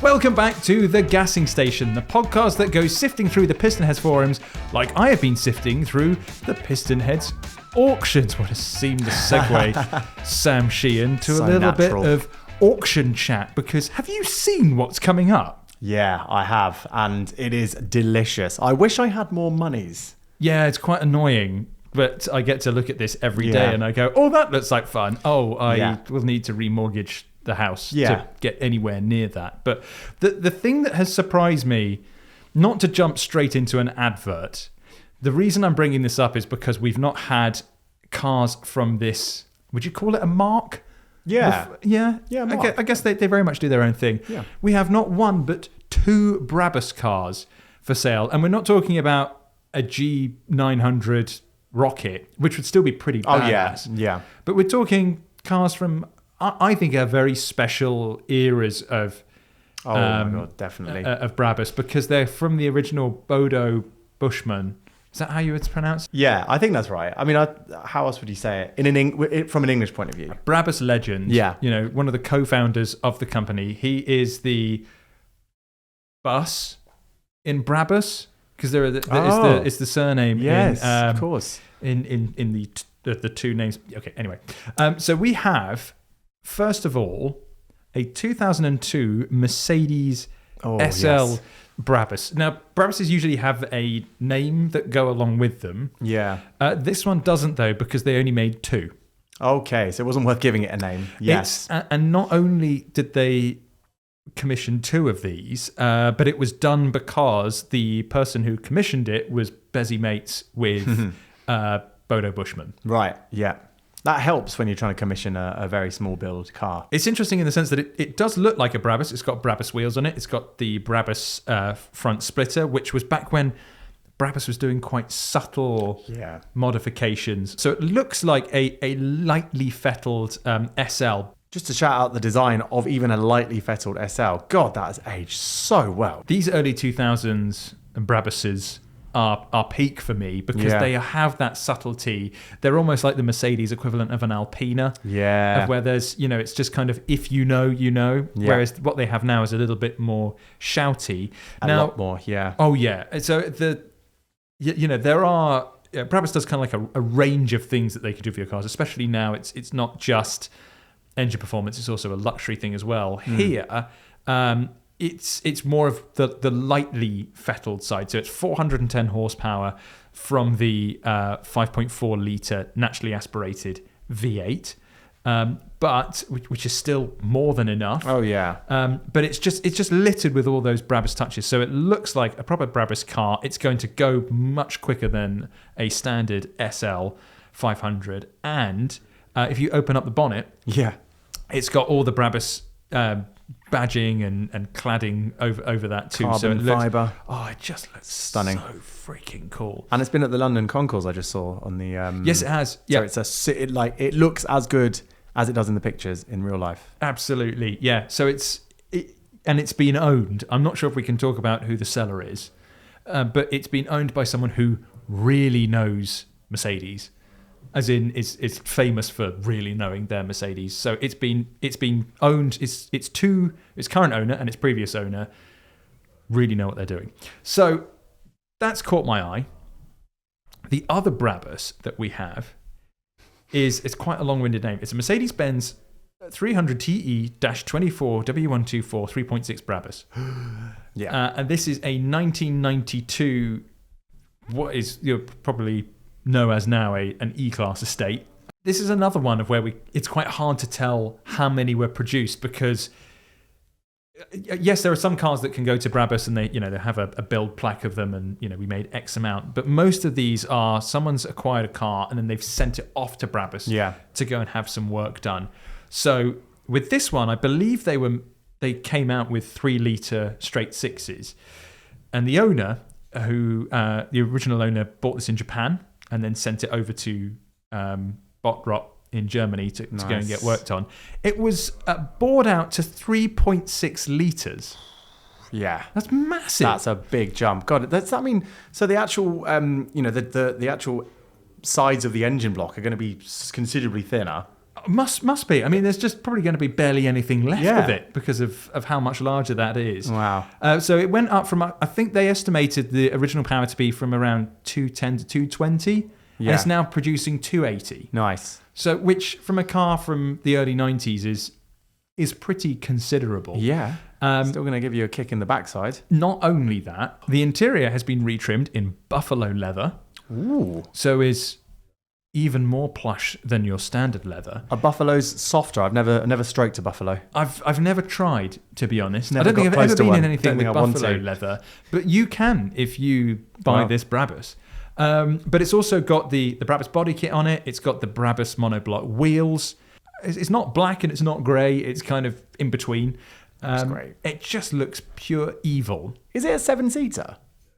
Welcome back to The Gassing Station, the podcast that goes sifting through the PistonHeads forums like I have been sifting through the PistonHeads auctions. What a seamless segue, Sam Sheehan, to So a little natural. bit of auction chat, because have you seen what's coming up? Yeah, I have, and it is delicious. I wish I had more monies. Yeah, it's quite annoying, but I get to look at this every day Yeah. and I go, oh, that looks like fun. Oh, I Yeah. will need to remortgage the house Yeah. to get anywhere near that. But the thing that has surprised me, not to jump straight into an advert, the reason I'm bringing this up is because we've not had cars from this, would you call it a mark? Yeah. Yeah, Mark. I guess they very much do their own thing. Yeah. We have not one but two Brabus cars for sale, and we're not talking about a G900 Rocket, which would still be pretty badass. Yeah. But we're talking cars from, I think, are very special eras of Oh my God, definitely. of Brabus, because they're from the original Bodo Bushman. Is that how you would pronounce it? Yeah, I think that's right. I mean, how else would you say it from an English point of view? Brabus legend. Yeah. You know, one of the co-founders of the company. He is the bus in Brabus, because it's the surname. Yes, in, of course. In the two names. Okay. Anyway, so we have, first of all, a 2002 Mercedes SL yes. Brabus. Now, Brabuses usually have a name that go along with them. Yeah. This one doesn't, though, because they only made two. Okay, so it wasn't worth giving it a name. Yes. And not only did they commission two of these, but it was done because the person who commissioned it was busy mates with Bodo Bushman. Right, yeah. That helps when you're trying to commission a very small build car. It's interesting in the sense that it does look like a Brabus. It's got Brabus wheels on it. It's got the Brabus front splitter, which was back when Brabus was doing quite subtle modifications. So it looks like a lightly fettled SL. Just to shout out the design of even a lightly fettled SL. God, that has aged so well. These early 2000s Brabuses are peak for me, because they have that subtlety. They're almost like the Mercedes equivalent of an Alpina. Yeah. Of where there's, it's just kind of, if you know, you know. Yeah. Whereas what they have now is a little bit more shouty. A lot more, yeah. Oh, yeah. So there are, Brabus does kind of like a range of things that they can do for your cars, especially now. It's not just engine performance, it's also a luxury thing as well. Here, it's more of the lightly fettled side. So it's 410 horsepower from the 5.4 litre naturally aspirated V8, but which is still more than enough. Oh yeah. But it's just littered with all those Brabus touches. So it looks like a proper Brabus car. It's going to go much quicker than a standard SL 500. And if you open up the bonnet, it's got all the Brabus badging and cladding over that too. Carbon so it looks, fibre. Oh, it just looks Stunning. so freaking cool. And it's been at the London Concours I just saw on the. Yes, it has. Yeah, So it looks as good as it does in the pictures in real life. Absolutely. Yeah. So it's been owned. I'm not sure if we can talk about who the seller is, but it's been owned by someone who really knows Mercedes. As in, is famous for really knowing their Mercedes. So it's been owned. Its current owner and its previous owner really know what they're doing. So that's caught my eye. The other Brabus that we have it's quite a long-winded name. It's a Mercedes-Benz 300 TE-24 W124 3.6 Brabus. Yeah. And this is a 1992. What is probably know as now an E-Class estate. This is another one of where it's quite hard to tell how many were produced, because yes, there are some cars that can go to Brabus and they have a build plaque of them, and we made X amount, but most of these are someone's acquired a car and then they've sent it off to Brabus to go and have some work done. So with this one, I believe they came out with 3 litre straight sixes, and the owner the original owner bought this in Japan and then sent it over to Bottrop in Germany to go and get worked on. It was bored out to 3.6 litres. Yeah. That's massive. That's a big jump. God, so the actual, the actual sides of the engine block are going to be considerably thinner. Must be. I mean, there's just probably going to be barely anything left of it because of how much larger that is. Wow. So it went up from, I think they estimated the original power to be from around 210 to 220. Yeah. And it's now producing 280. Nice. So, which from a car from the early 90s is pretty considerable. Yeah. Still going to give you a kick in the backside. Not only that, the interior has been retrimmed in buffalo leather. Ooh. So is even more plush than your standard leather. A buffalo's softer. I've never stroked a buffalo. I've never tried, to be honest. Never I don't think got I've ever close to been one. in anything Don't with think I want buffalo to. leather, but you can if you buy Wow. this Brabus. But it's also got the Brabus body kit on it. It's got the Brabus monoblock wheels. It's not black and it's not grey. It's kind of in between. That's great. It just looks pure evil. Is it a 7-seater?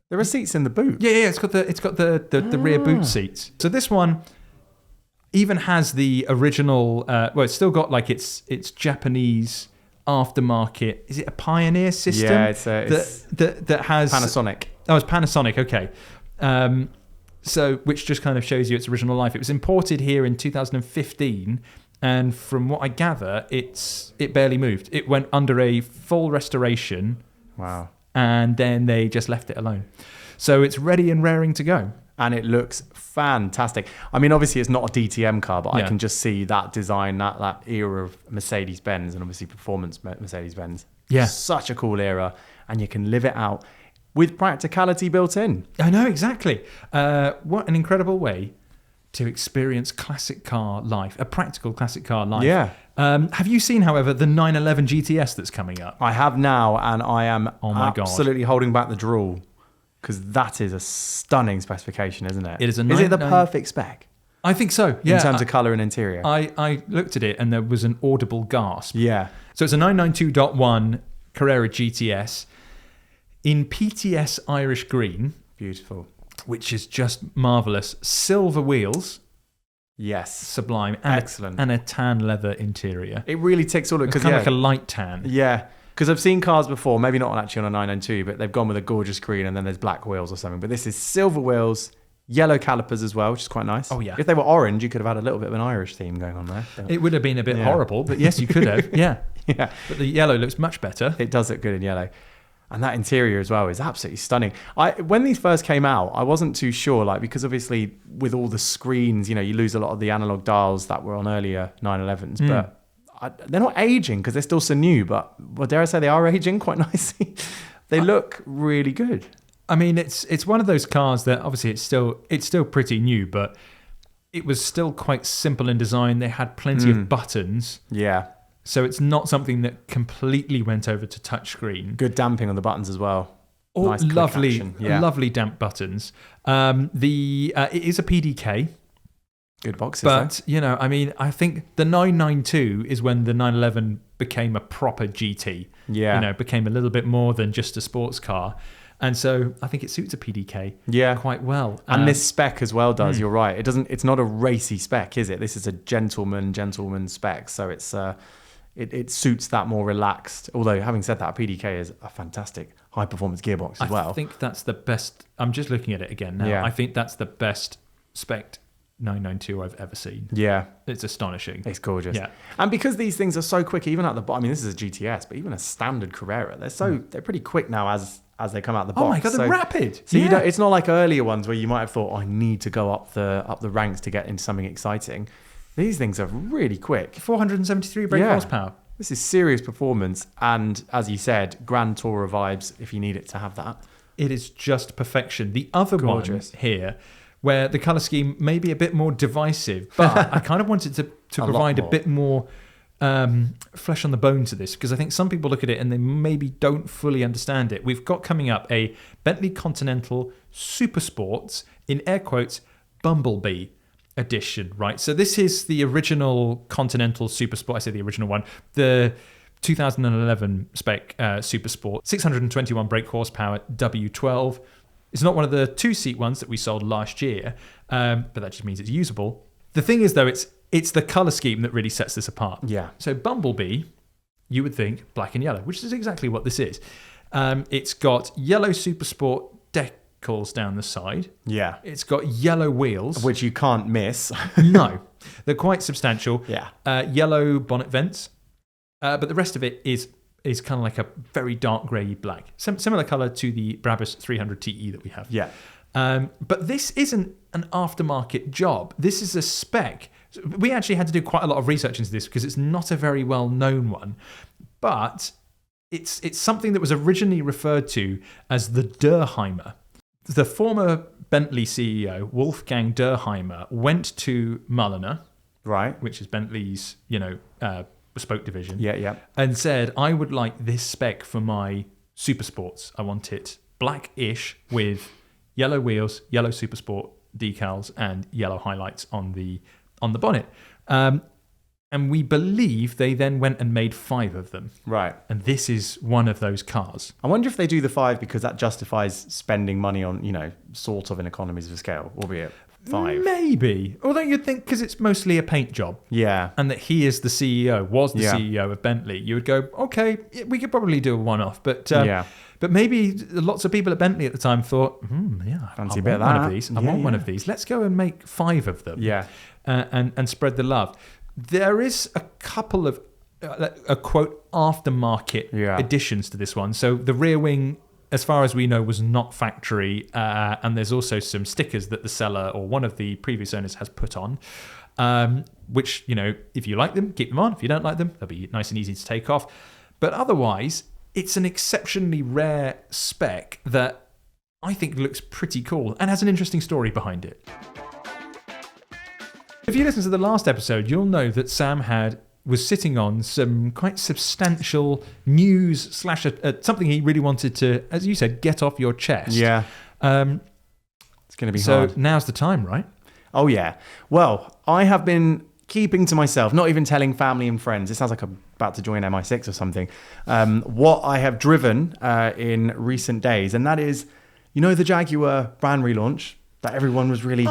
There are seats in the boot. Yeah. It's got the rear boot seats. So this one even has the original. It's still got like its Japanese aftermarket. Is it a Pioneer system? Yeah, it's that has Panasonic. Oh, it's Panasonic. Okay. So which just kind of shows you its original life. It was imported here in 2015. And from what I gather, it barely moved. It went under a full restoration. Wow. And then they just left it alone. So it's ready and raring to go. And it looks fantastic. I mean, obviously it's not a DTM car, but I Yeah. can just see that design, that era of Mercedes-Benz and obviously performance Mercedes-Benz. Yeah. Such a cool era. And you can live it out with practicality built in. I know, exactly. What an incredible way to experience classic car life, a practical classic car life. Yeah. Have you seen, however, the 911 GTS that's coming up? I have now, and I am Oh my God. absolutely holding back the drool because that is a stunning specification, isn't it? It is a Is it the 99 perfect spec I think so, yeah. in terms of colour and interior? I looked at it and there was an audible gasp. Yeah. So it's a 992.1 Carrera GTS in PTS Irish Green, Beautiful. which is just marvellous. Silver wheels, Yes. sublime, and Excellent. and a tan leather interior. It really ticks all of it. It's Because kind of like a light tan. Yeah, because I've seen cars before, maybe not actually on a 992, but they've gone with a gorgeous green and then there's black wheels or something. But this is silver wheels, yellow calipers as well, which is quite nice. Oh, yeah. If they were orange, you could have had a little bit of an Irish theme going on there. It would have been a bit Yeah. horrible, but yes, you could have. Yeah. Yeah, But the yellow looks much better. it does look good in yellow. And that interior as well is absolutely stunning. When these first came out, I wasn't too sure, because obviously with all the screens, you lose a lot of the analog dials that were on earlier 911s, but they're not aging because they're still so new, but dare I say they are aging quite nicely. They look really good. I mean, it's one of those cars that obviously it's still pretty new, but it was still quite simple in design. They had plenty of buttons. Yeah. So it's not something that completely went over to touchscreen. Good damping on the buttons as well. Oh, Nice quick lovely, action. Yeah. lovely damp buttons. It is a PDK, Good boxes. but I mean, I think the 992 is when the 911 became a proper GT. Yeah. Became a little bit more than just a sports car, and so I think it suits a PDK Yeah. quite well. And this spec as well does. You're right. It's not a racy spec, is it? This is a gentleman spec. So it's it suits that more relaxed. Although having said that, a PDK is a fantastic high performance gearbox as well. I think that's the best. I'm just looking at it again now. Yeah. I think that's the best spec 992 I've ever seen. Yeah. It's astonishing. It's gorgeous. Yeah. And because these things are so quick, even at the bottom, I mean, this is a GTS, but even a standard Carrera, they're pretty quick now as they come out the box. Oh my God, they're rapid. So Yeah. it's not like earlier ones where you might have thought, I need to go up the ranks to get into something exciting. These things are really quick. 473 brake horsepower. This is serious performance, and as you said, Grand Tourer vibes if you need it to have that. It is just perfection. The other Gorgeous. one here, where the colour scheme may be a bit more divisive, but I kind of wanted to provide a more. bit more flesh on the bone to this, because I think some people look at it and they maybe don't fully understand it. We've got coming up a Bentley Continental Super Sports, in air quotes, Bumblebee edition, right? So this is the original Continental Super Sport. I say the original one. The 2011 spec Super Sport, 621 brake horsepower, W12. It's not one of the two-seat ones that we sold last year, but that just means it's usable. The thing is, though, it's the colour scheme that really sets this apart. Yeah. So Bumblebee, you would think black and yellow, which is exactly what this is. It's got yellow Super Sport decals down the side. Yeah. It's got yellow wheels. Which you can't miss. No. They're quite substantial. Yeah. Yellow bonnet vents, but the rest of it is kind of like a very dark grey black, similar colour to the Brabus 300 TE that we have. Yeah. But this isn't an aftermarket job. This is a spec. We actually had to do quite a lot of research into this because it's not a very well-known one. But it's something that was originally referred to as the Durheimer. The former Bentley CEO, Wolfgang Durheimer, went to Mulliner, Right. which is Bentley's, bespoke division, Yeah. and said, I would like this spec for my super sports. I want it blackish with yellow wheels, yellow super sport decals, and yellow highlights on the bonnet. And we believe they then went and made 5 of them. Right. And this is one of those cars. I wonder if they do the 5 because that justifies spending money on, sort of an economies of scale, albeit 5. Maybe. Although you'd think because it's mostly a paint job. Yeah. And that he is the CEO, was the Yeah. CEO of Bentley, you would go, okay, we could probably do a one-off. But Yeah. but maybe lots of people at Bentley at the time thought, Fancy I a bit want of one that. of these. I Yeah, want one yeah. of these. Let's go and make 5 of them. Yeah. And spread the love. There is a couple of, a quote, aftermarket Yeah. additions to this one. So the rear wing, as far as we know, was not factory. And there's also some stickers that the seller or one of the previous owners has put on, which, if you like them, keep them on. If you don't like them, they'll be nice and easy to take off. But otherwise, it's an exceptionally rare spec that I think looks pretty cool and has an interesting story behind it. If you listen to the last episode, you'll know that Sam was sitting on some quite substantial news / something he really wanted to, as you said, get off your chest. Yeah. It's going to be So hard. now's the time, right? Oh, yeah. Well, I have been keeping to myself, not even telling family and friends. It sounds like I'm about to join MI6 or something. What I have driven in recent days, and that is, the Jaguar brand relaunch that everyone was really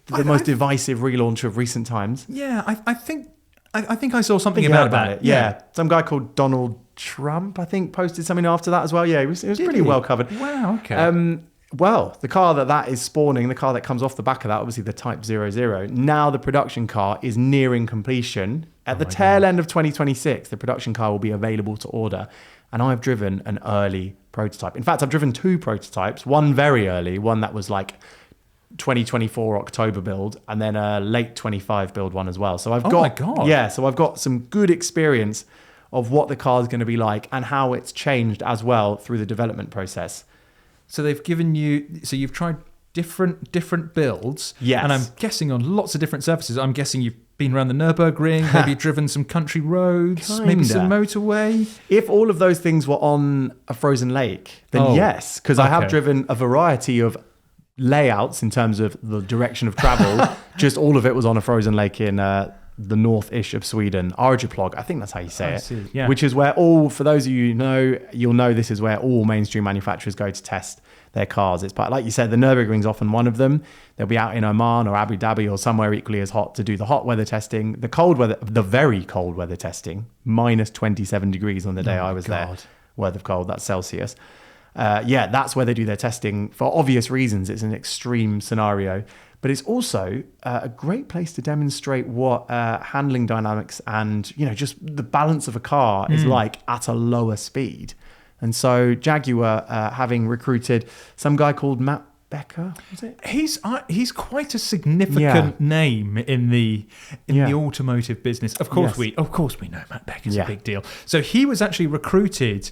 the most divisive relaunch of recent times. Yeah, I think I saw something about it. Yeah. Some guy called Donald Trump, I think, posted something after that as well. Yeah, it was pretty well covered. Wow, okay. Well, the car that is spawning, the car that comes off the back of that, obviously the Type 00, now the production car is nearing completion. At the tail end of 2026, the production car will be available to order. And I've driven an early prototype. In fact, I've driven 2 prototypes, one very early, one that was like 2024 October build, and then a late 25 build one as well. So I've got, my God. Yeah, so I've got some good experience of what the car is going to be like and how it's changed as well through the development process. So they've given you, so you've tried different builds. Yes. And I'm guessing on lots of different surfaces. I'm guessing you've been around the Nürburgring, maybe driven some country roads, maybe some motorway. If all of those things were on a frozen lake, then yes, because I have driven a variety of layouts in terms of the direction of travel. Just all of it was on a frozen lake in the north-ish of Sweden, Arjeplog, I think that's how you say it. Yeah. Which is where for those of you who know, you'll know this is where all mainstream manufacturers go to test their cars. It's like you said, the Nürburgring's often one of them. They'll be out in Oman or Abu Dhabi or somewhere equally as hot to do the hot weather testing, the cold weather, the very cold weather testing, minus 27 degrees on the day I was there. Worth of cold, that's Celsius. That's where they do their testing for obvious reasons. It's an extreme scenario, but it's also a great place to demonstrate what handling dynamics and just the balance of a car is like at a lower speed. And so Jaguar, having recruited some guy called Matt Becker, was it? He's quite a significant name in the automotive business. Of course we know Matt Becker's a big deal. So he was actually recruited.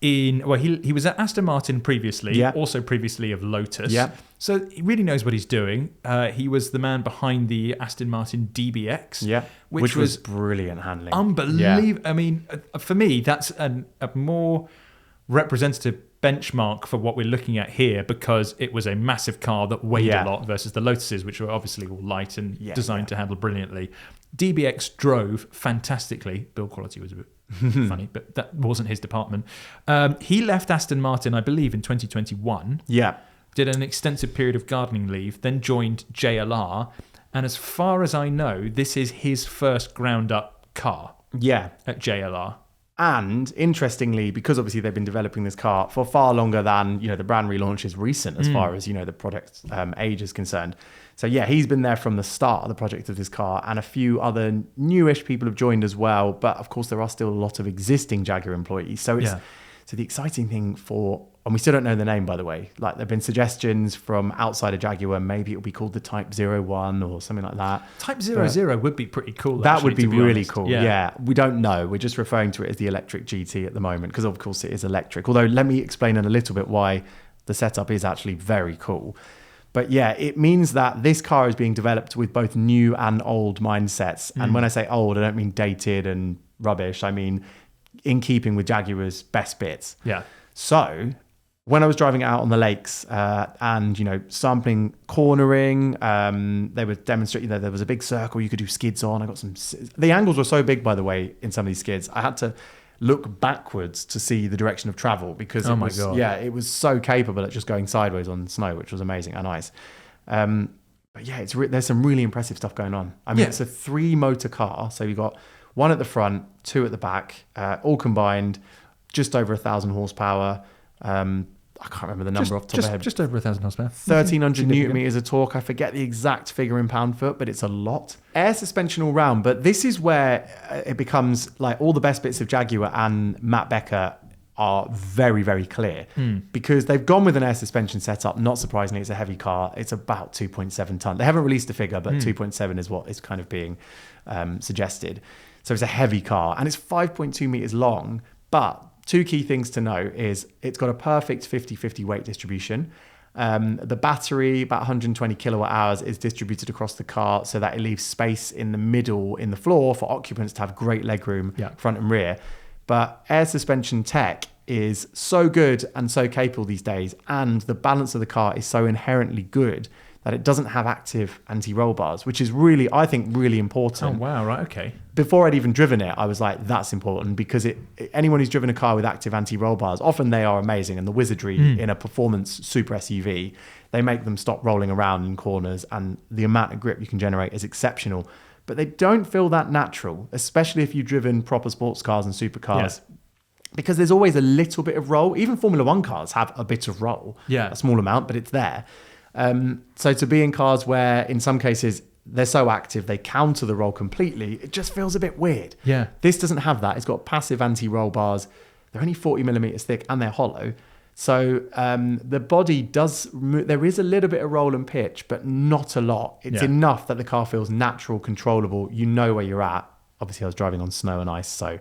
He was at Aston Martin previously, also previously of Lotus. Yeah. So he really knows what he's doing. He was the man behind the Aston Martin DBX, which was brilliant handling. Unbelievable. I mean, for me, that's a more representative benchmark for what we're looking at here, because it was a massive car that weighed a lot versus the Lotuses, which were obviously all light and designed to handle brilliantly. DBX drove fantastically. Build quality was a bit funny, but that wasn't his department. He left Aston Martin, I believe, in 2021. Yeah. Did an extensive period of gardening leave, then joined JLR. And as far as I know, this is his first ground up car at JLR. And interestingly, because obviously they've been developing this car for far longer than, the brand relaunch is recent as far as, the product age is concerned. So yeah, he's been there from the start of the project of this car, and a few other newish people have joined as well. But of course, there are still a lot of existing Jaguar employees. So it's so the exciting thing and we still don't know the name, by the way. Like there've been suggestions from outside of Jaguar, maybe it'll be called the Type 01 or something like that. Type 00 would be pretty cool. That would be really honest. cool. Yeah. We don't know. We're just referring to it as the electric GT at the moment because of course it is electric. Although let me explain in a little bit why the setup is actually very cool. But yeah, it means that this car is being developed with both new and old mindsets. And when I say old, I don't mean dated and rubbish. I mean in keeping with Jaguar's best bits. Yeah. So when I was driving out on the lakes and, sampling cornering, they were demonstrating that there was a big circle you could do skids on. I got the angles were so big, by the way, in some of these skids. I had to look backwards to see the direction of travel because it was so capable at just going sideways on snow, which was amazing and ice. But yeah, there's some really impressive stuff going on. I mean, it's a 3-motor car. So you've got one at the front, 2 at the back, all combined, just over 1,000 horsepower. I can't remember the number off the top of my head. Just over 1,000 horsepower. 1,300 newton meters of torque. I forget the exact figure in pound-foot, but it's a lot. Air suspension all round, but this is where it becomes like all the best bits of Jaguar and Matt Becker are very, very clear because they've gone with an air suspension setup. Not surprisingly, it's a heavy car. It's about 2.7 ton. They haven't released a figure, but 2.7 is what is kind of being suggested. So it's a heavy car and it's 5.2 meters long, but 2 key things to note is it's got a perfect 50-50 weight distribution. The battery, about 120 kilowatt hours, is distributed across the car so that it leaves space in the middle in the floor for occupants to have great legroom front and rear. But air suspension tech is so good and so capable these days, and the balance of the car is so inherently good that it doesn't have active anti-roll bars, which is really, I think, really important. Oh, wow, right, okay. Before I'd even driven it, I was like, that's important because anyone who's driven a car with active anti-roll bars, often they are amazing, and the wizardry in a performance super SUV, they make them stop rolling around in corners, and the amount of grip you can generate is exceptional. But they don't feel that natural, especially if you've driven proper sports cars and supercars. Yeah. Because there's always a little bit of roll. Even Formula One cars have a bit of roll. Yeah. A small amount, but it's there. So to be in cars where in some cases they're so active they counter the roll completely, it just feels a bit weird. Yeah. This doesn't have that. It's got passive anti-roll bars. They're only 40 millimeters thick and they're hollow. So the body there is a little bit of roll and pitch, but not a lot. It's enough that the car feels natural, controllable. You know where you're at. Obviously I was driving on snow and ice, so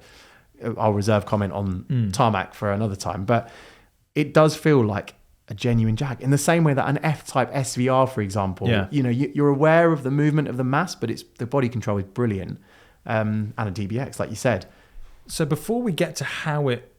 I'll reserve comment on tarmac for another time. But it does feel like a genuine Jag in the same way that an F-Type SVR, for example, you're aware of the movement of the mass, but the body control is brilliant. And a DBX, like you said. So before we get to how it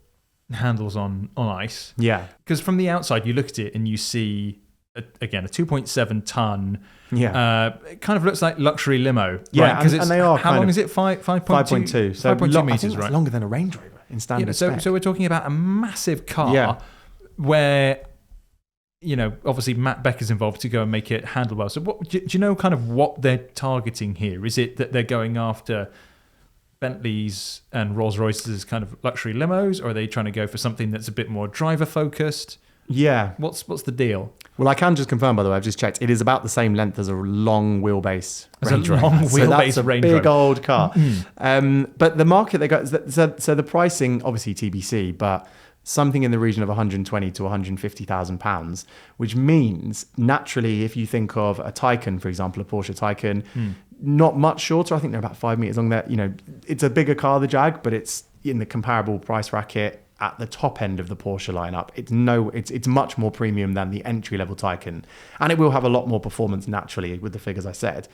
handles on ice, because from the outside you look at it and you see a 2.7 ton. It kind of looks like luxury limo. Yeah, right? and they are. How long is it? 5.2. So 5.2 meters, I think that's right? longer than a Range Rover in standard spec. So we're talking about a massive car where, obviously Matt Becker's involved to go and make it handle well. So do you know kind of what they're targeting here? Is it that they're going after Bentleys and Rolls Royces as kind of luxury limos, or are they trying to go for something that's a bit more driver focused? Yeah. What's the deal? Well, I can just confirm, by the way, I've just checked. It is about the same length as a long wheelbase Range Rover. So that's a big old car. But the market they got, so the pricing, obviously TBC, but something in the region of 120 to 150,000 pounds, which means naturally, if you think of a Taycan, for example, a Porsche Taycan, not much shorter. I think they're about 5 meters long. There, it's a bigger car, the Jag, but it's in the comparable price bracket at the top end of the Porsche lineup. It's much more premium than the entry level Taycan, and it will have a lot more performance naturally with the figures I said.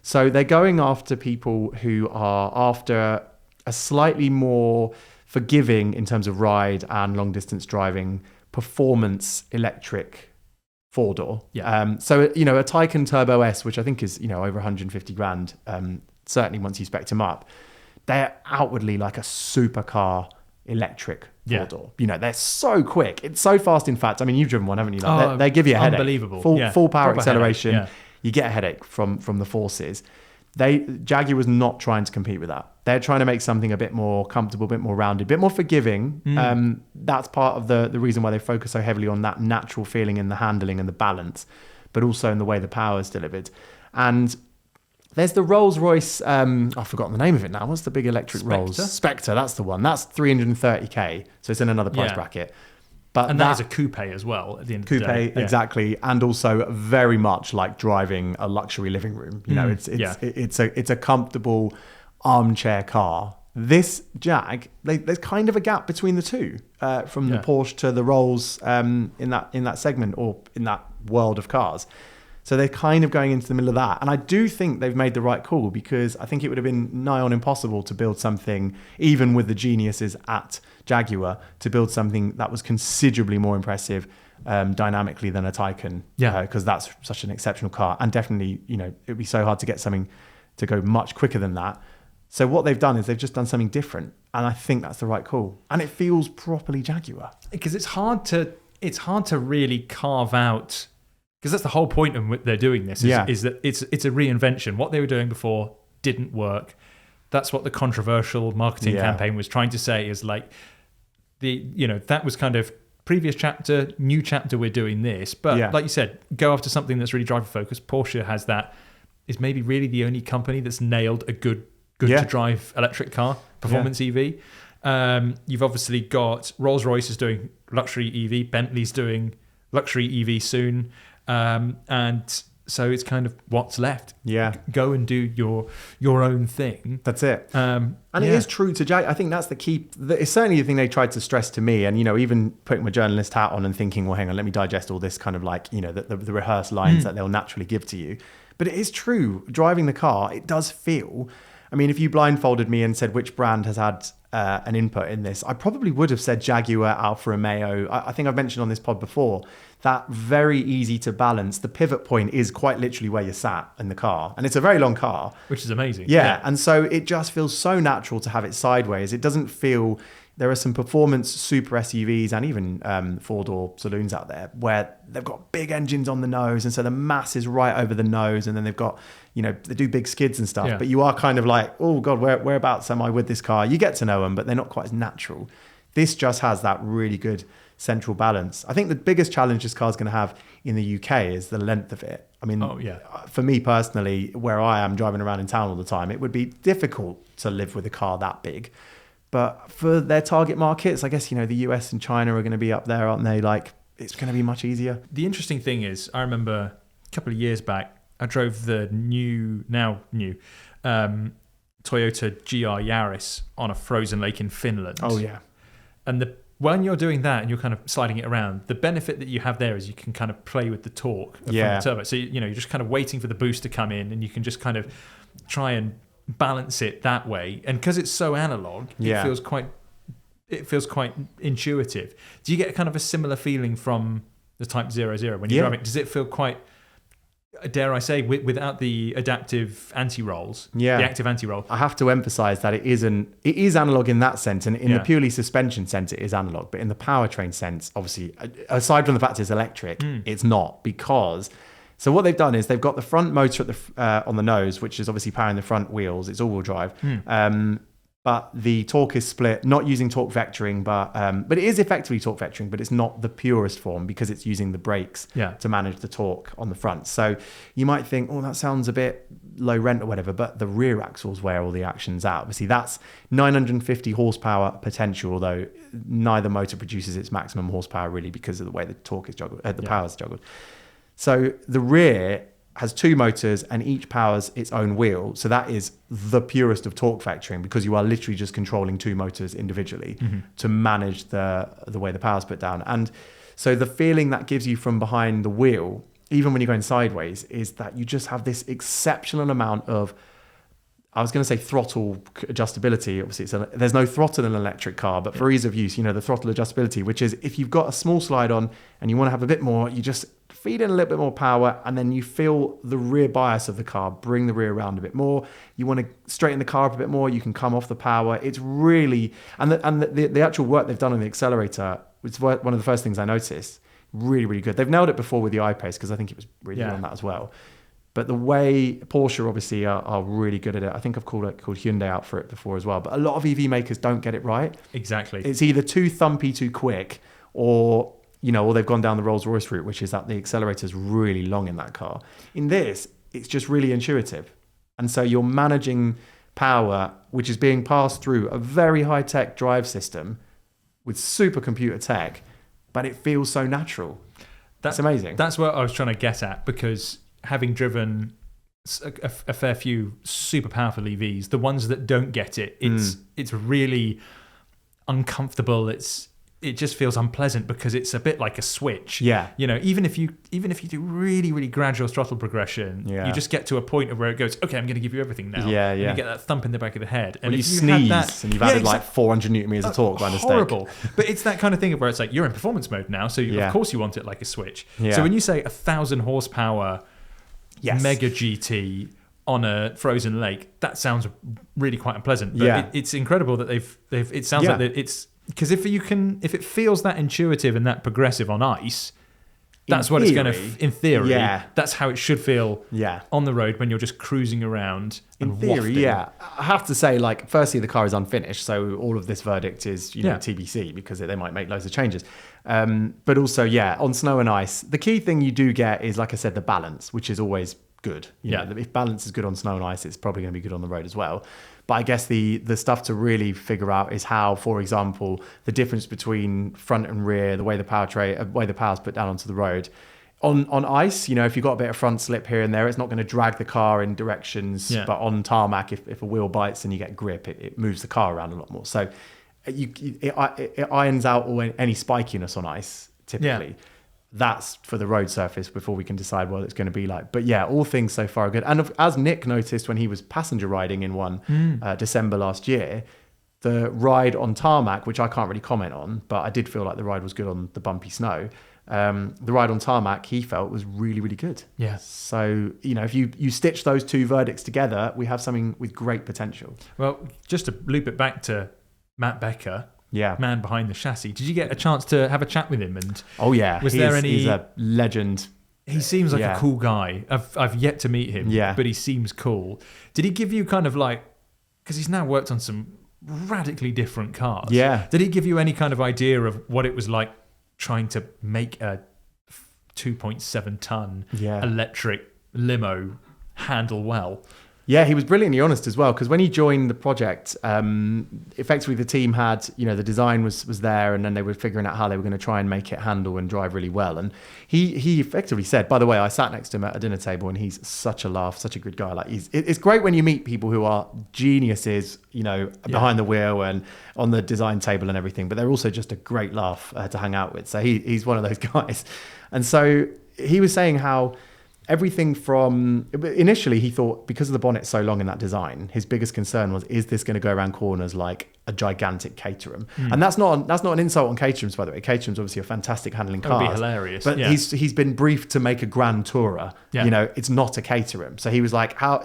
So they're going after people who are after a slightly more forgiving in terms of ride and long distance driving performance electric 4-door. So a Taycan Turbo S, which I think is over 150 grand, certainly once you spec them up, they're outwardly like a supercar electric 4-door. They're so quick. It's so fast. In fact, I mean, you've driven one, haven't you? They give you a headache. Unbelievable. Full power Proper acceleration. Headache. You get a headache from the forces. Jaguar was not trying to compete with that. They're trying to make something a bit more comfortable, a bit more rounded, a bit more forgiving. That's part of the reason why they focus so heavily on that natural feeling in the handling and the balance. but also in the way the power is delivered. And there's the Rolls-Royce, I've forgotten the name of it now. What's the big electric Rolls? Spectre, that's the one. That's 330k, so it's in another price bracket. And that is a coupe as well at the end of the day. Coupe, exactly. And also very much like driving a luxury living room. You know, it's a comfortable armchair car. This Jag, there's kind of a gap between the two, from the Porsche to the Rolls in that segment or in that world of cars. So they're kind of going into the middle of that. And I do think they've made the right call, because I think it would have been nigh on impossible to build something, even with the geniuses at Jaguar, to build something that was considerably more impressive dynamically than a Taycan. Because that's such an exceptional car. And definitely, you know, it'd be so hard to get something to go much quicker than that. So what they've done is they've just done something different. And I think that's the right call. And it feels properly Jaguar. Because it's hard to really carve out... Because that's the whole point of what they're doing this, is that it's a reinvention. What they were doing before didn't work. That's what the controversial marketing campaign was trying to say, is like, that was kind of previous chapter, new chapter, we're doing this. But like you said, go after something that's really driver focused. Porsche has that, is maybe really the only company that's nailed a good to drive electric car, performance EV. You've obviously got Rolls-Royce is doing luxury EV, Bentley's doing luxury EV soon. And so it's kind of what's left. Go and do your own thing. That's it. And it is true to Jag. I think that's the key. It's certainly the thing they tried to stress to me. And, you know, even putting my journalist hat on and thinking, well, hang on, let me digest all this kind of like, you know, the rehearsed lines that they'll naturally give to you. But it is true. Driving the car, it does feel... I mean, if you blindfolded me and said which brand has had an input in this, I probably would have said Jaguar, Alfa Romeo. I think I've mentioned on this pod before, that very easy to balance. The pivot point is quite literally where you're sat in the car. And it's a very long car. Which is amazing. Yeah. And so it just feels so natural to have it sideways. It doesn't feel... There are some performance super SUVs and even four-door saloons out there where they've got big engines on the nose, and so the mass is right over the nose, and then they've got, you know, they do big skids and stuff. But you are kind of like, oh God, whereabouts am I with this car? You get to know them, but they're not quite as natural. This just has that really good central balance. I think the biggest challenge this car is going to have in the UK is the length of it. I mean, for me personally, where I am driving around in town all the time, it would be difficult to live with a car that big. But for their target markets, I guess, you know, the US and China are going to be up there, aren't they? Like, it's going to be much easier. The interesting thing is, I remember a couple of years back, I drove the now new Toyota GR Yaris on a frozen lake in Finland. Oh, yeah. And when you're doing that and you're kind of sliding it around, the benefit that you have there is you can kind of play with the torque from the turbo. So, you know, you're just kind of waiting for the boost to come in, and you can just kind of try and balance it that way. And because it's so analog, it feels quite intuitive. Do you get kind of a similar feeling from the Type 00 when you're driving? Does it feel quite, dare I say, without the adaptive anti-rolls, the active anti-roll? I have to emphasize that it is analog in that sense, and in the purely suspension sense it is analog, but in the powertrain sense, obviously, aside from the fact it's electric, it's not, because... So what they've done is they've got the front motor at the on the nose, which is obviously powering the front wheels. It's all-wheel drive. But the torque is split, not using torque vectoring, but it is effectively torque vectoring, but it's not the purest form because it's using the brakes to manage the torque on the front. So you might think, oh, that sounds a bit low rent or whatever, but the rear axle is where all the action's at. Obviously, that's 950 horsepower potential, although neither motor produces its maximum horsepower really because of the way the torque is juggled, the power is juggled. So the rear has two motors and each powers its own wheel. So that is the purest of torque vectoring because you are literally just controlling two motors individually to manage the way the power's put down. And so the feeling that gives you from behind the wheel, even when you're going sideways, is that you just have this exceptional amount of, I was going to say throttle adjustability. Obviously, there's no throttle in an electric car, but for ease of use, you know, the throttle adjustability, which is if you've got a small slide on and you want to have a bit more, you just feed in a little bit more power, and then you feel the rear bias of the car, bring the rear around a bit more. You want to straighten the car up a bit more, you can come off the power. It's really, and the actual work they've done on the accelerator, it's one of the first things I noticed, really, really good. They've nailed it before with the I-Pace because I think it was really good on that as well. But the way Porsche obviously are really good at it. I think I've called Hyundai out for it before as well. But a lot of EV makers don't get it right. Exactly. It's either too thumpy, too quick, or or they've gone down the Rolls-Royce route, which is that the accelerator's really long in that car. In this, it's just really intuitive. And so you're managing power, which is being passed through a very high-tech drive system with supercomputer tech, but it feels so natural. That's amazing. That's what I was trying to get at, because having driven a fair few super powerful EVs, the ones that don't get it, it's really uncomfortable. It just feels unpleasant because it's a bit like a switch. Yeah. Even if you do really, really gradual throttle progression, you just get to a point of where it goes, okay, I'm going to give you everything now. Yeah, and you get that thump in the back of the head. And you if you sneeze and you've added like 400 Newton meters of torque by mistake. Horrible. But it's that kind of thing where it's like, you're in performance mode now, so of course you want it like a switch. Yeah. So when you say 1,000 horsepower mega GT on a frozen lake, that sounds really quite unpleasant. But it's incredible that they've it sounds like that it's, because if it feels that intuitive and that progressive on ice, that's what it's going to, in theory, that's how it should feel on the road when you're just cruising around. In theory, I have to say, like, firstly, the car is unfinished, so all of this verdict is, TBC, because they might make loads of changes. But also, on snow and ice, the key thing you do get is, like I said, the balance, which is always good. If balance is good on snow and ice, it's probably going to be good on the road as well. But I guess the stuff to really figure out is how, for example, the difference between front and rear, the way the power's put down onto the road. On ice, if you've got a bit of front slip here and there, it's not going to drag the car in directions. But on tarmac, if a wheel bites and you get grip, it moves the car around a lot more. So it irons out any spikiness on ice, typically. Yeah. That's for the road surface before we can decide what it's going to be like. But all things so far are good. And as Nick noticed when he was passenger riding in one December last year, the ride on tarmac, which I can't really comment on, but I did feel like the ride was good on the bumpy snow. The ride on tarmac, he felt, was really, really good. Yeah. So, if you stitch those two verdicts together, we have something with great potential. Well, just to loop it back to Matt Becker, man behind the chassis. Did you get a chance to have a chat with him? And he's a legend. He seems like a cool guy. I've yet to meet him, but he seems cool. Did he give you kind of like, because he's now worked on some radically different cars. Yeah. Did he give you any kind of idea of what it was like trying to make a 2.7 ton electric limo handle well? Yeah, he was brilliantly honest as well, because when he joined the project, effectively the team had, the design was there, and then they were figuring out how they were going to try and make it handle and drive really well. And he effectively said, by the way, I sat next to him at a dinner table, and he's such a laugh, such a good guy. Like, it's great when you meet people who are geniuses, behind the wheel and on the design table and everything, but they're also just a great laugh to hang out with. So he's one of those guys. And so he was saying how everything from, initially he thought, because of the bonnet so long in that design, his biggest concern was, is this going to go around corners like a gigantic Caterham? And that's not an insult on Caterhams, by the way. Caterham's obviously a fantastic handling car. It would be hilarious. But he's been briefed to make a Grand Tourer. It's not a Caterham. So he was like, how,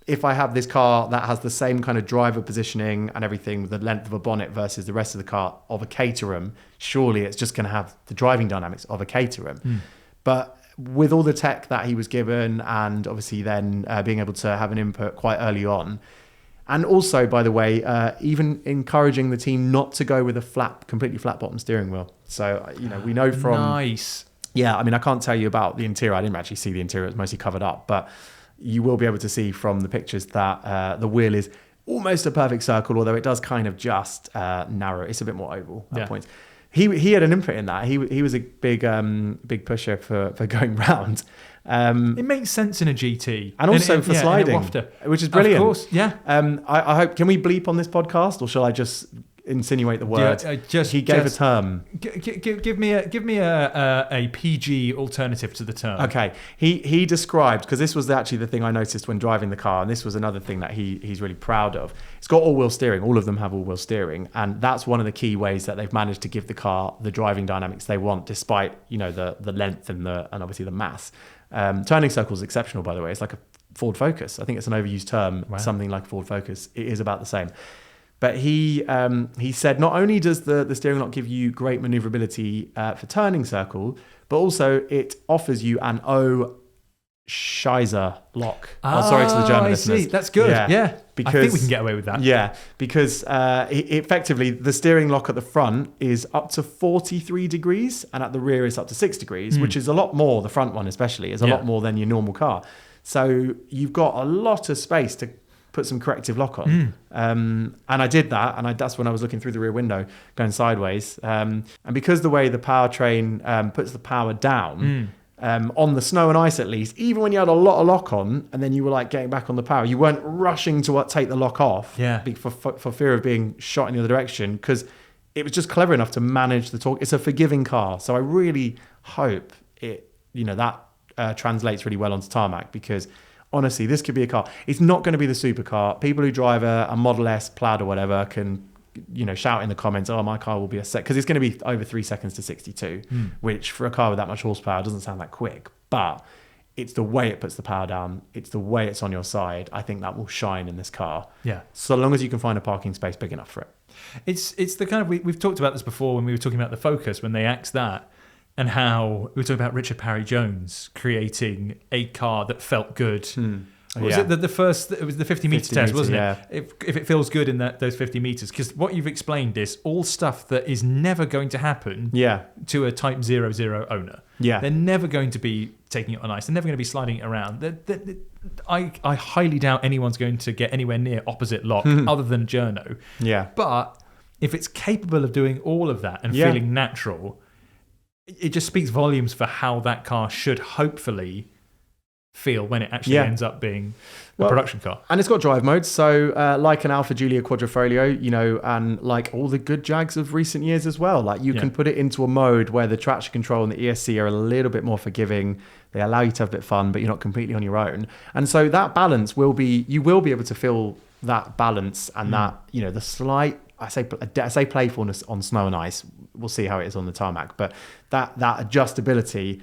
if I have this car that has the same kind of driver positioning and everything with the length of a bonnet versus the rest of the car of a Caterham, surely it's just going to have the driving dynamics of a Caterham. But with all the tech that he was given, and obviously then being able to have an input quite early on, and also, by the way, even encouraging the team not to go with a completely flat bottom steering wheel. So, we know from... Nice. Yeah, I mean, I can't tell you about the interior. I didn't actually see the interior. It's mostly covered up. But you will be able to see from the pictures that the wheel is almost a perfect circle, although it does kind of just narrow. It's a bit more oval at points. He had an input in that. He was a big pusher for going round. It makes sense in a GT, and also for sliding, which is brilliant. Of course, yeah. I hope. Can we bleep on this podcast, or shall I just insinuate the word? He gave a term. Give me a PG alternative to the term. Okay. He described, because this was actually the thing I noticed when driving the car, and this was another thing that he's really proud of. It's got all-wheel steering. All of them have all-wheel steering, and that's one of the key ways that they've managed to give the car the driving dynamics they want, despite the length and obviously the mass. Turning circle is exceptional, by the way. It's like a Ford Focus. I think it's an overused term. Wow. Something like Ford Focus. It is about the same. But he said not only does the steering lock give you great maneuverability for turning circle, but also it offers you an Shizer lock. Sorry to the German listeners. I see. That's good. Yeah. Because, I think we can get away with that. Yeah, because effectively the steering lock at the front is up to 43 degrees and at the rear is up to 6 degrees, which is a lot more, the front one especially, is a lot more than your normal car. So you've got a lot of space to put some corrective lock on. And I did that, and that's when I was looking through the rear window, going sideways. And because the way the powertrain puts the power down, on the snow and ice at least, even when you had a lot of lock on, and then you were like getting back on the power, you weren't rushing to take the lock off for fear of being shot in the other direction, because it was just clever enough to manage the torque. It's a forgiving car. So I really hope that translates really well onto tarmac, because honestly, this could be a car. It's not going to be the supercar. People who drive a Model S Plaid or whatever can, shout in the comments, oh, my car will be because it's going to be over 3 seconds to 62, which for a car with that much horsepower doesn't sound that quick. But it's the way it puts the power down. It's the way it's on your side. I think that will shine in this car. Yeah. So long as you can find a parking space big enough for it. It's the kind of, we've talked about this before when we were talking about the Focus, when they axed that, and how we were talking about Richard Parry Jones creating a car that felt good. Was it the first? It was the 50 meter test, wasn't it? If it feels good in those 50 meters, because what you've explained is all stuff that is never going to happen to a Type 00 owner. They're never going to be taking it on ice. They're never going to be sliding it around. I highly doubt anyone's going to get anywhere near opposite lock other than Journo. But if it's capable of doing all of that and feeling natural, it just speaks volumes for how that car should hopefully feel when it actually ends up being a production car. And it's got drive modes, so like an Alfa Giulia Quadrifoglio, and like all the good Jags of recent years as well. Like you can put it into a mode where the traction control and the ESC are a little bit more forgiving. They allow you to have a bit of fun, but you're not completely on your own. And so that balance you will be able to feel that balance and that, the slight, I say playfulness on snow and ice. We'll see how it is on the tarmac, but that adjustability,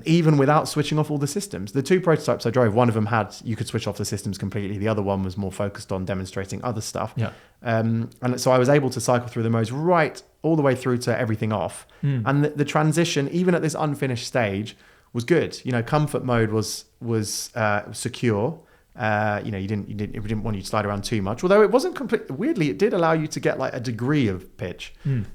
even without switching off all the systems. The two prototypes I drove, one of them you could switch off the systems completely. The other one was more focused on demonstrating other stuff. And so I was able to cycle through the modes right all the way through to everything off. And the transition, even at this unfinished stage, was good. Comfort mode was secure. It didn't want you to slide around too much, although it wasn't weirdly, it did allow you to get like a degree of pitch.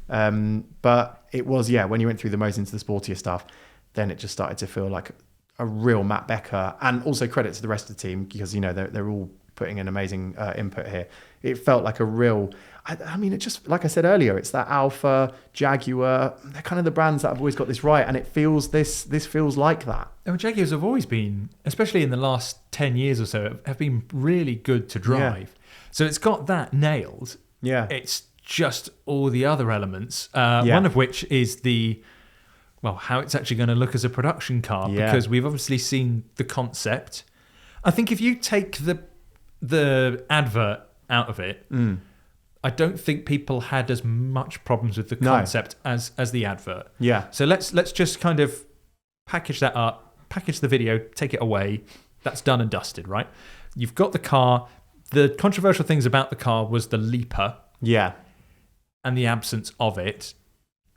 But it was, when you went through the modes into the sportier stuff, then it just started to feel like a real Matt Becker, and also credit to the rest of the team, because they're all putting an amazing input here. It felt like a real, it just, like I said earlier, it's that Alfa, Jaguar, they're kind of the brands that have always got this right, and it feels, this feels like that. Well, Jaguars have always been, especially in the last 10 years or so, have been really good to drive. So it's got that nailed. It's just all the other elements, one of which is how it's actually going to look as a production car, because we've obviously seen the concept. I think if you take the advert out of it, I don't think people had as much problems with the concept as the advert. So let's just kind of package that up, package the video, take it away. That's done and dusted, right? You've got the car. The controversial things about the car was the leaper. And the absence of it.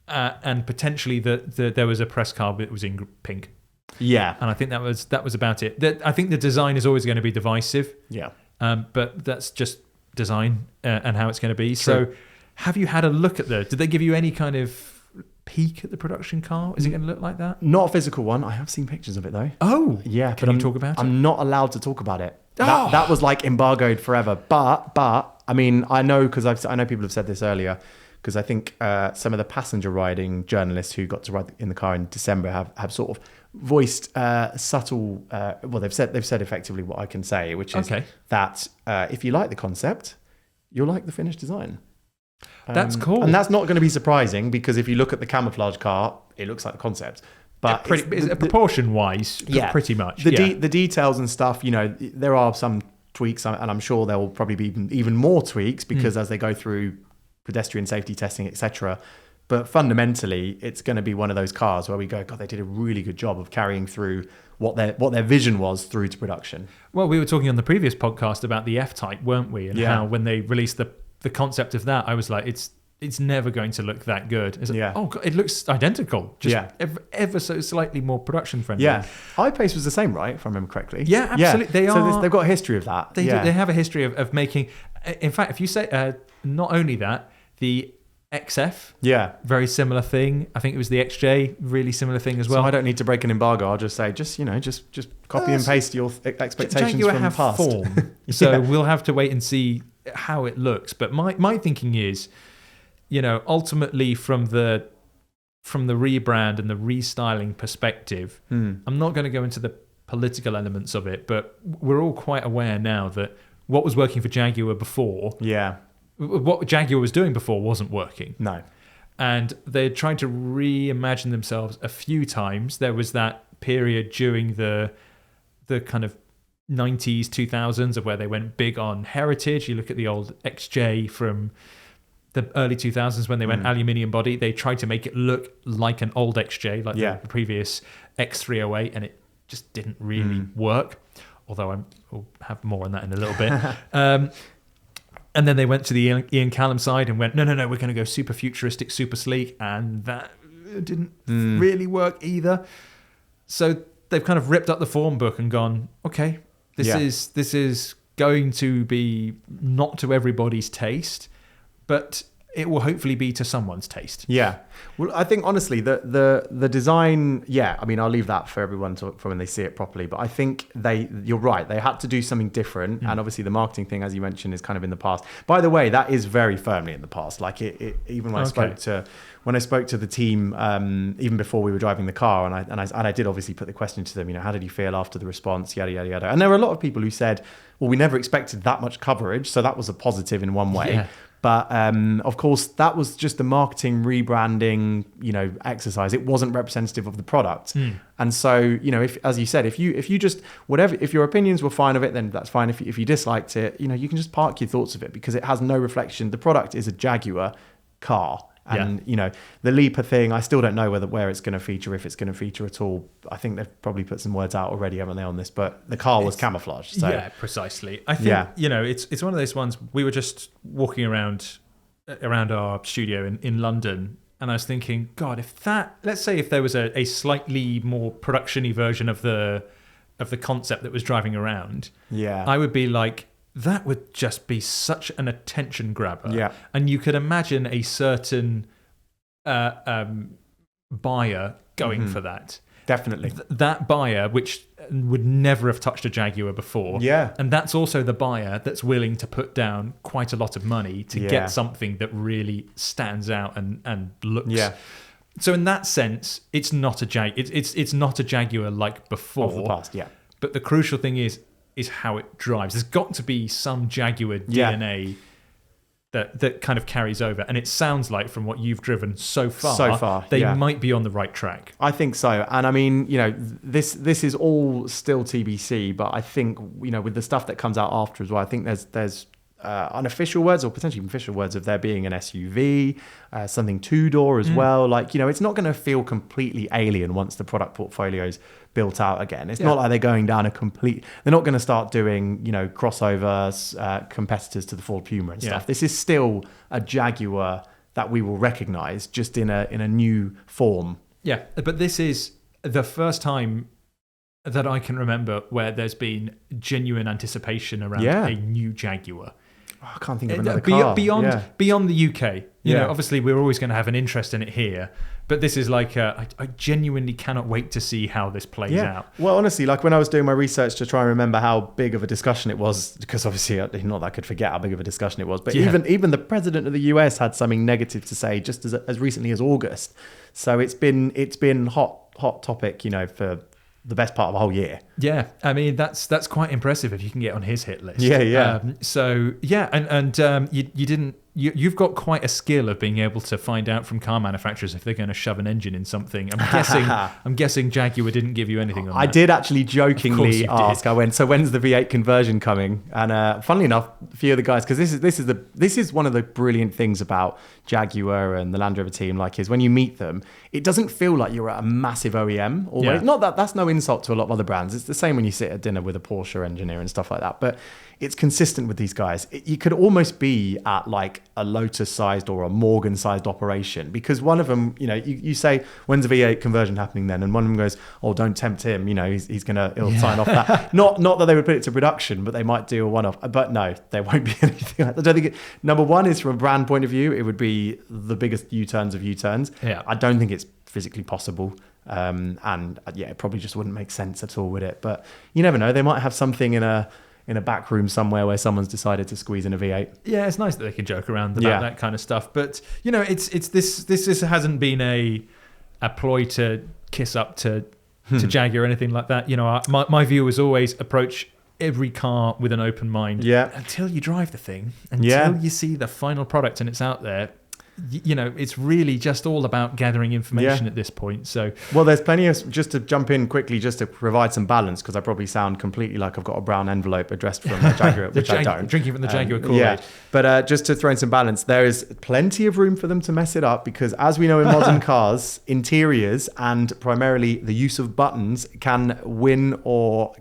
And potentially there was a press car that was in pink. And I think that was about it. I think the design is always going to be divisive. But that's just design and how it's going to be. True. So have you had a look at did they give you any kind of peek at the production car? Is it going to look like that? Not a physical one. I have seen pictures of it though. Oh, yeah. Can you talk about it? I'm not allowed to talk about it. That was like embargoed forever. But I mean, I know, because I know people have said this earlier, because I think some of the passenger riding journalists who got to ride in the car in December have sort of voiced subtle. They've said effectively what I can say, which is that if you like the concept, you'll like the finished design. That's cool, and that's not going to be surprising, because if you look at the camouflage car, it looks like the concept. But proportion wise, pretty much. The details and stuff. There are some tweaks, and I'm sure there will probably be even more tweaks, because as they go through pedestrian safety testing, etc. But fundamentally, it's going to be one of those cars where we go, God, they did a really good job of carrying through what their vision was through to production. Well, we were talking on the previous podcast about the F-Type, weren't we? And how when they released the concept of that, I was like, it's it's never going to look that good. It's like, Yeah. oh God, it looks identical, just Yeah. ever so slightly more production friendly. Yeah. iPace was the same, right? If I remember correctly. Yeah, absolutely. They've got a history of that. They have a history of making. In fact, if you say not only that, the XF, very similar thing. I think it was the XJ, really similar thing as well. So I don't need to break an embargo. I'll just say, just copy and paste your expectations Jaguar from the have past. Form, so we'll have to wait and see how it looks. But my thinking is, ultimately from the rebrand and the restyling perspective, I'm not going to go into the political elements of it, but we're all quite aware now that what was working for Jaguar before, what Jaguar was doing before wasn't working. No. And they tried to reimagine themselves a few times. There was that period during the kind of 90s, 2000s of where they went big on heritage. You look at the old XJ from the early 2000s when they went aluminium body. They tried to make it look like an old XJ, like the previous X308, and it just didn't really work. Although we'll have more on that in a little bit. And then they went to the Ian Callum side and went, no, we're going to go super futuristic, super sleek. And that didn't really work either. So they've kind of ripped up the form book and gone, okay, this is going to be not to everybody's taste, but it will hopefully be to someone's taste. Yeah. Well, I think honestly, the design, I mean, I'll leave that for everyone for when they see it properly. But I think you're right. They had to do something different. And obviously the marketing thing, as you mentioned, is kind of in the past. By the way, that is very firmly in the past. Like even when I spoke to the team, even before we were driving the car, and I did obviously put the question to them, how did you feel after the response, yada, yada, yada. And there were a lot of people who said, well, we never expected that much coverage. So that was a positive in one way. Yeah. But of course, that was just the marketing rebranding, exercise. It wasn't representative of the product. And so, if, as you said, if you just if your opinions were fine of it, then that's fine. If you disliked it, you can just park your thoughts of it because it has no reflection. The product is a Jaguar car. And, the Leaper thing, I still don't know where it's going to feature, if it's going to feature at all. I think they've probably put some words out already, haven't they, on this? But the car was camouflaged. So. Yeah, precisely. I think, it's one of those ones, we were just walking around our studio in London, and I was thinking, God, let's say if there was a slightly more production-y version of the concept that was driving around, I would be like, that would just be such an attention grabber. Yeah. And you could imagine a certain buyer going for that. Definitely. That buyer, which would never have touched a Jaguar before. Yeah. And that's also the buyer that's willing to put down quite a lot of money to get something that really stands out and looks. Yeah. So in that sense, it's not a it's not a Jaguar like before. Of the past, yeah. But the crucial thing is how it drives. There's got to be some Jaguar DNA that kind of carries over. And it sounds like from what you've driven so far they might be on the right track. I think so. And I mean, this is all still TBC, but I think, with the stuff that comes out after as well, I think there's unofficial words or potentially official words of there being an SUV, something two-door as well. Like, it's not going to feel completely alien once the product portfolio's built out again. It's not like they're going down they're not going to start doing, crossovers, competitors to the Ford Puma and stuff. This is still a Jaguar that we will recognize just in a new form. Yeah, but this is the first time that I can remember where there's been genuine anticipation around a new Jaguar. Oh, I can't think of another car. Beyond the UK. Obviously we're always going to have an interest in it here, but this is like, I genuinely cannot wait to see how this plays out. Well, honestly, like when I was doing my research to try and remember how big of a discussion it was, because obviously not that I could forget how big of a discussion it was, but even the president of the US had something negative to say just as recently as August. So it's been hot topic, for the best part of a whole year. Yeah, I mean that's quite impressive if you can get on his hit list. You've got quite a skill of being able to find out from car manufacturers if they're going to shove an engine in something. I'm guessing Jaguar didn't give you anything on that. I did actually jokingly ask. I went, so when's the V8 conversion coming? And funnily enough, a few of the guys, because this is one of the brilliant things about Jaguar and the Land Rover team, like, is when you meet them, it doesn't feel like you're at a massive OEM. Always. Not that that's no insult to a lot of other brands. It's the same when you sit at dinner with a Porsche engineer and stuff like that. But it's consistent with these guys. You could almost be at like a Lotus-sized or a Morgan-sized operation, because one of them, you say, when's the V8 conversion happening then? And one of them goes, oh, don't tempt him. He'll sign off that. Not that they would put it to production, but they might do a one-off. But no, there won't be anything. I don't think number one is from a brand point of view, it would be the biggest U-turns of U-turns. Yeah. I don't think it's physically possible. It probably just wouldn't make sense at all, would it? But you never know. They might have something in a back room somewhere where someone's decided to squeeze in a V8. Yeah, it's nice that they can joke around about that kind of stuff. But it's this hasn't been a ploy to kiss up to Jaguar or anything like that. My view is always approach every car with an open mind. Yeah. Until you drive the thing, until you see the final product and it's out there. It's really just all about gathering information at this point. So, well, there's plenty of, just to jump in quickly, just to provide some balance, because I probably sound completely like I've got a brown envelope addressed from a Jaguar, which I don't. Drinking from the Jaguar Kool-Aid. Yeah, but just to throw in some balance, there is plenty of room for them to mess it up, because as we know in modern cars, interiors and primarily the use of buttons can win or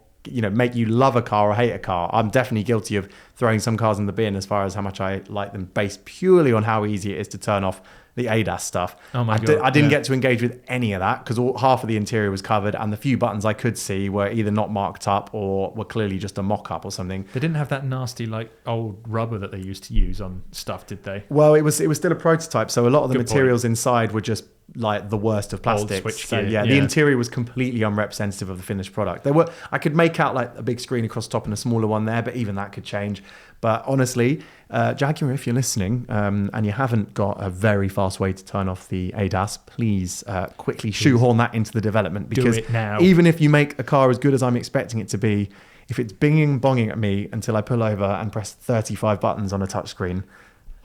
make you love a car or hate a car. I'm definitely guilty of throwing some cars in the bin as far as how much I like them, based purely on how easy it is to turn off the ADAS stuff. Oh my God. I didn't get to engage with any of that because half of the interior was covered, and the few buttons I could see were either not marked up or were clearly just a mock-up or something. They didn't have that nasty old rubber that they used to use on stuff, did they? Well, it was still a prototype, so a lot of the Good materials point. inside were just like the worst of plastics. Old switchgear, so the interior was completely unrepresentative of the finished product. I could make out like a big screen across the top and a smaller one there, but even that could change. But honestly, Jaguar, if you're listening and you haven't got a very fast way to turn off the ADAS, please quickly shoehorn that into the development, because do it now. Even if you make a car as good as I'm expecting it to be, if it's binging bonging at me until I pull over and press 35 buttons on a touchscreen,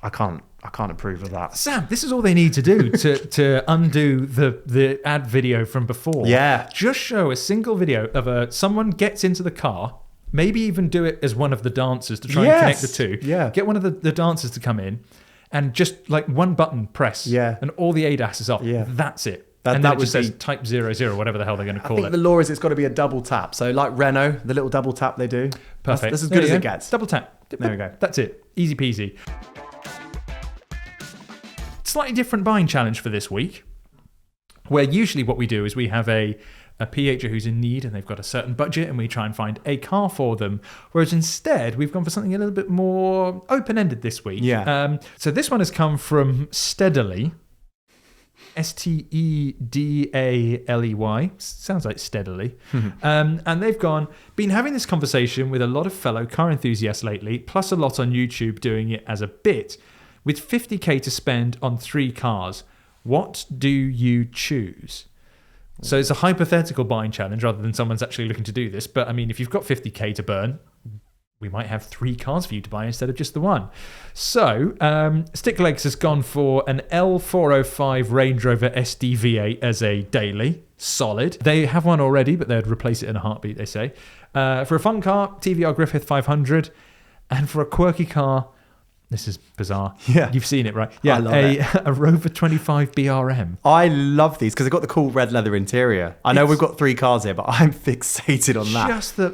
I can't approve of that. Sam, this is all they need to do to undo the ad video from before. Yeah. Just show a single video of someone gets into the car, maybe even do it as one of the dancers to try and connect the two. Yeah. Get one of the dancers to come in and just like one button press. Yeah. And all the ADAS is off. Yeah. That's it. That just would says be type 00, whatever the hell they're going to call I think it. the law is it's got to be a double tap. So like Renault, the little double tap they do. Perfect. That's as good as it gets. Double tap. There we go. That's it. Easy peasy. Slightly different buying challenge for this week, where usually what we do is we have a PHer who's in need and they've got a certain budget and we try and find a car for them. Whereas instead, we've gone for something a little bit more open-ended this week. Yeah. So this one has come from Steadily. Steadaley. Sounds like steadily. And they've been having this conversation with a lot of fellow car enthusiasts lately, plus a lot on YouTube doing it as a bit. With 50k to spend on 3 cars, what do you choose? So it's a hypothetical buying challenge rather than someone's actually looking to do this. But I mean, if you've got 50k to burn, we might have 3 cars for you to buy instead of just the one. So Sticklegs has gone for an L405 Range Rover SD V8 as a daily. Solid. They have one already, but they'd replace it in a heartbeat, they say. For a fun car, TVR Griffith 500. And for a quirky car, this is bizarre. Yeah. You've seen it, right? Yeah, a Rover 25 BRM. I love these because they've got the cool red leather interior. I know we've got 3 cars here, but I'm fixated on that. Just the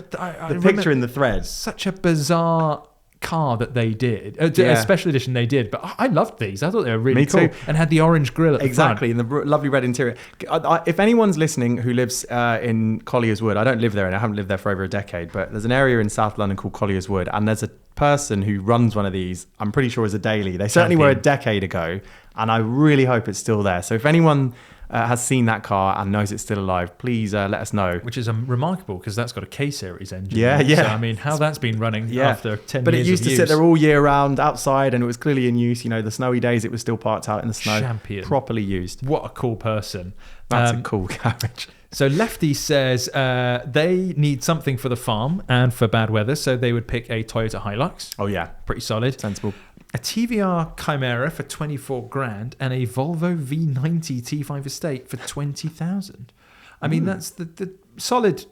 picture in the thread. Such a bizarre car that they did. A special edition they did. But I loved these. I thought they were really cool. And had the orange grille at the front. And the lovely red interior. If anyone's listening who lives in Collier's Wood, I don't live there and I haven't lived there for over a decade, but there's an area in South London called Collier's Wood, and there's a person who runs one of these, I'm pretty sure is a daily. They certainly were a decade ago, and I really hope it's still there. So if anyone has seen that car and knows it's still alive, please let us know. Which is remarkable because that's got a K-series engine. Yeah. So, I mean, how that's been running after 10 years But it used to use. sit there all year round outside and it was clearly in use. You know, the snowy days, it was still parked out in the snow. Champion. Properly used. What a cool person. That's a cool garage. So Lefty says they need something for the farm and for bad weather, so they would pick a Toyota Hilux. Oh, yeah. Pretty solid. Sensible. A TVR Chimera for 24 grand and a Volvo V90 T5 Estate for 20,000. I mean, that's the solid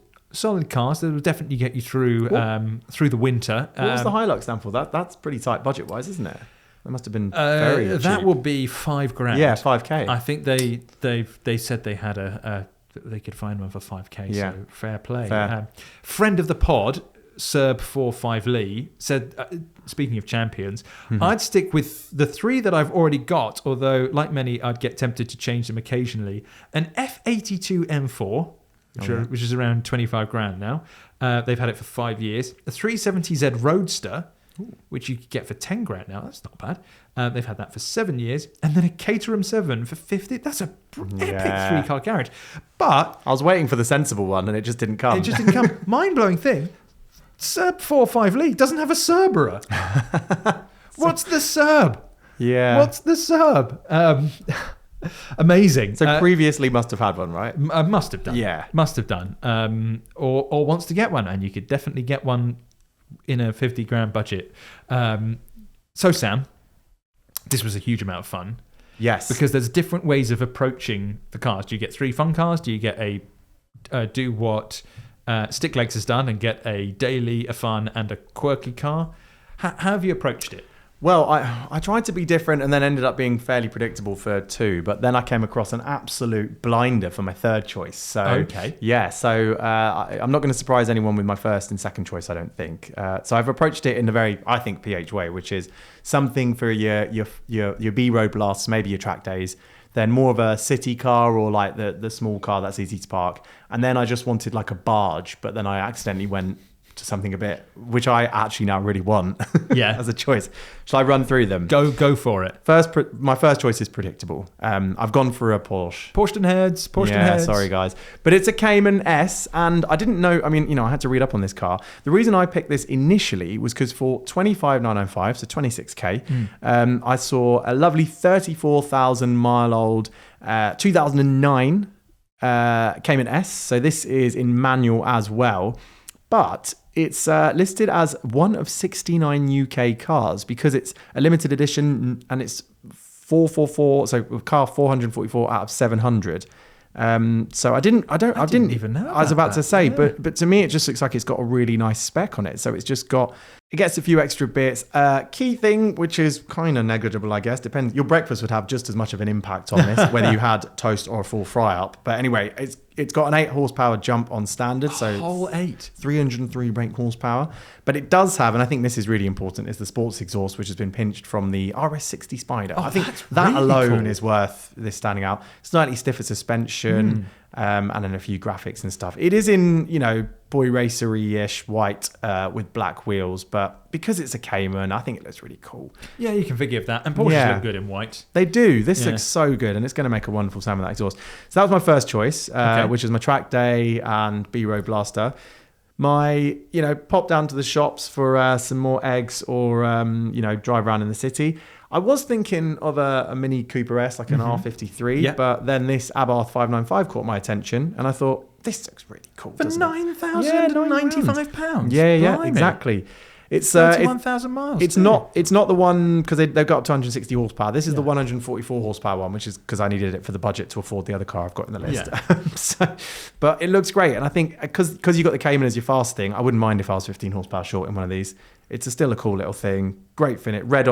cars that will definitely get you through the winter. What was the Hilux stand for? That's pretty tight budget-wise, isn't it? That must have been very cheap. That will be 5 grand. Yeah, 5k. I think they said they had they could find one for 5k. Yeah. So fair play. Fair. Friend of the pod, Serb 4.5 Lee said, speaking of champions, I'd stick with the three that I've already got, although like many, I'd get tempted to change them occasionally. An F82 M4, which is around 25 grand now. They've had it for 5 years. A 370Z Roadster, which you could get for 10 grand now. That's not bad. They've had that for 7 years. And then a Caterham 7 for 50. That's a epic three-car garage. But I was waiting for the sensible one and it just didn't come. Mind-blowing thing, Serb 4.5 Lee doesn't have a Cerberus. What's the Serb? Yeah. What's the Serb? Amazing. So previously must have had one, right? Must have done. Yeah. Must have done. Or wants to get one. And you could definitely get one in a 50 grand budget. So Sam, this was a huge amount of fun. Yes. Because there's different ways of approaching the cars. Do you get 3 fun cars? Do you get do what Sticklegs has done and get a daily, a fun and a quirky car? How have you approached it? Well, I tried to be different and then ended up being fairly predictable for 2, but then I came across an absolute blinder for my third choice. So, okay. Yeah, so I'm not going to surprise anyone with my first and second choice, I don't think. So I've approached it in a very, I think, PH way, which is something for your B-road blasts, maybe your track days, then more of a city car or like the small car that's easy to park. And then I just wanted like a barge, but then I accidentally went to something a bit, which I actually now really want as a choice. Shall I run through them? Go for it. My first choice is predictable. I've gone for a Porsche. PistonHeads. Yeah, sorry guys. But it's a Cayman S, and I didn't know, I had to read up on this car. The reason I picked this initially was because for 25,995, so 26k, I saw a lovely 34,000 mile old 2009 Cayman S. So this is in manual as well. But it's listed as one of 69 UK cars because it's a limited edition and it's 444, so car 444 out of 700. So I didn't even know. I was about to say, but to me it just looks like it's got a really nice spec on it. So it gets a few extra bits. Key thing, which is kind of negligible, I guess, depends. Your breakfast would have just as much of an impact on this, whether you had toast or a full fry up. But anyway, it's got an 8 horsepower jump on standard, so whole 8, 303 brake horsepower. But it does have, and I think this is really important, is the sports exhaust, which has been pinched from the RS60 Spider. I think that really alone cool. is worth this standing out. Slightly stiffer suspension, and then a few graphics and stuff. It is in, boy racery-ish white with black wheels, but because it's a Cayman, I think it looks really cool. Yeah, you can forgive that. And Porsches look good in white. They do. This looks so good, and it's going to make a wonderful sound with that exhaust. So that was my first choice, which is my track day and B-Road Blaster. My, pop down to the shops for some more eggs or, drive around in the city. I was thinking of a Mini Cooper S, like an R53, but then this Abarth 595 caught my attention, and I thought, this looks really cool. For £9,095. Yeah, exactly. It's 31,000 miles. It's not the one because they've got up to 160 horsepower. This is the 144 horsepower one, which is because I needed it for the budget to afford the other car I've got in the list. But it looks great, and I think because you got the Cayman as your fast thing, I wouldn't mind if I was 15 horsepower short in one of these. It's still a cool little thing. Great finish, red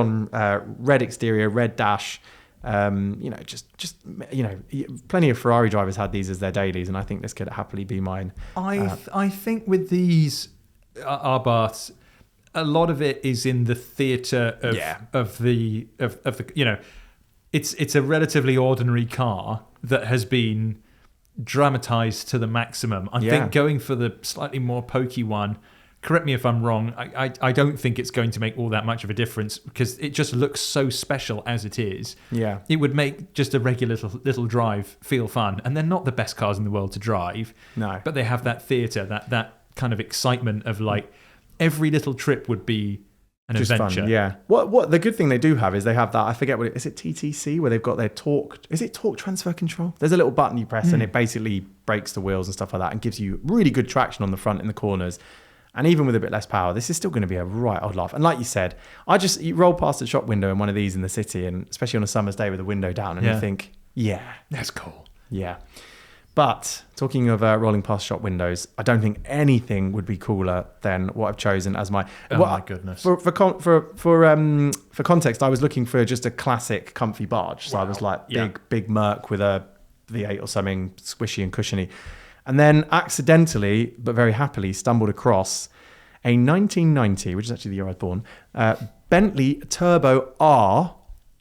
exterior, red dash. Plenty of Ferrari drivers had these as their dailies, and I think this could happily be mine. I think with these Abarths, a lot of it is in the theatre of the it's a relatively ordinary car that has been dramatized to the maximum. I think going for the slightly more pokey one, correct me if I'm wrong, I don't think it's going to make all that much of a difference because it just looks so special as it is. Yeah. It would make just a regular little drive feel fun. And they're not the best cars in the world to drive. No. But they have that theatre, that kind of excitement of like every little trip would be an adventure. Fun, yeah. What the good thing they do have is they have that, I forget is it TTC where they've got their torque transfer control? There's a little button you press and it basically brakes the wheels and stuff like that and gives you really good traction on the front in the corners. And even with a bit less power, this is still going to be a right old laugh. And like you said, you roll past the shop window in one of these in the city, and especially on a summer's day with the window down, and you think, that's cool. Yeah. But talking of rolling past shop windows, I don't think anything would be cooler than what I've chosen as my. My goodness! For context, I was looking for just a classic, comfy barge. So I was like big Merc with a V8 or something, squishy and cushiony. And then accidentally, but very happily, stumbled across a 1990, which is actually the year I was born, Bentley Turbo R,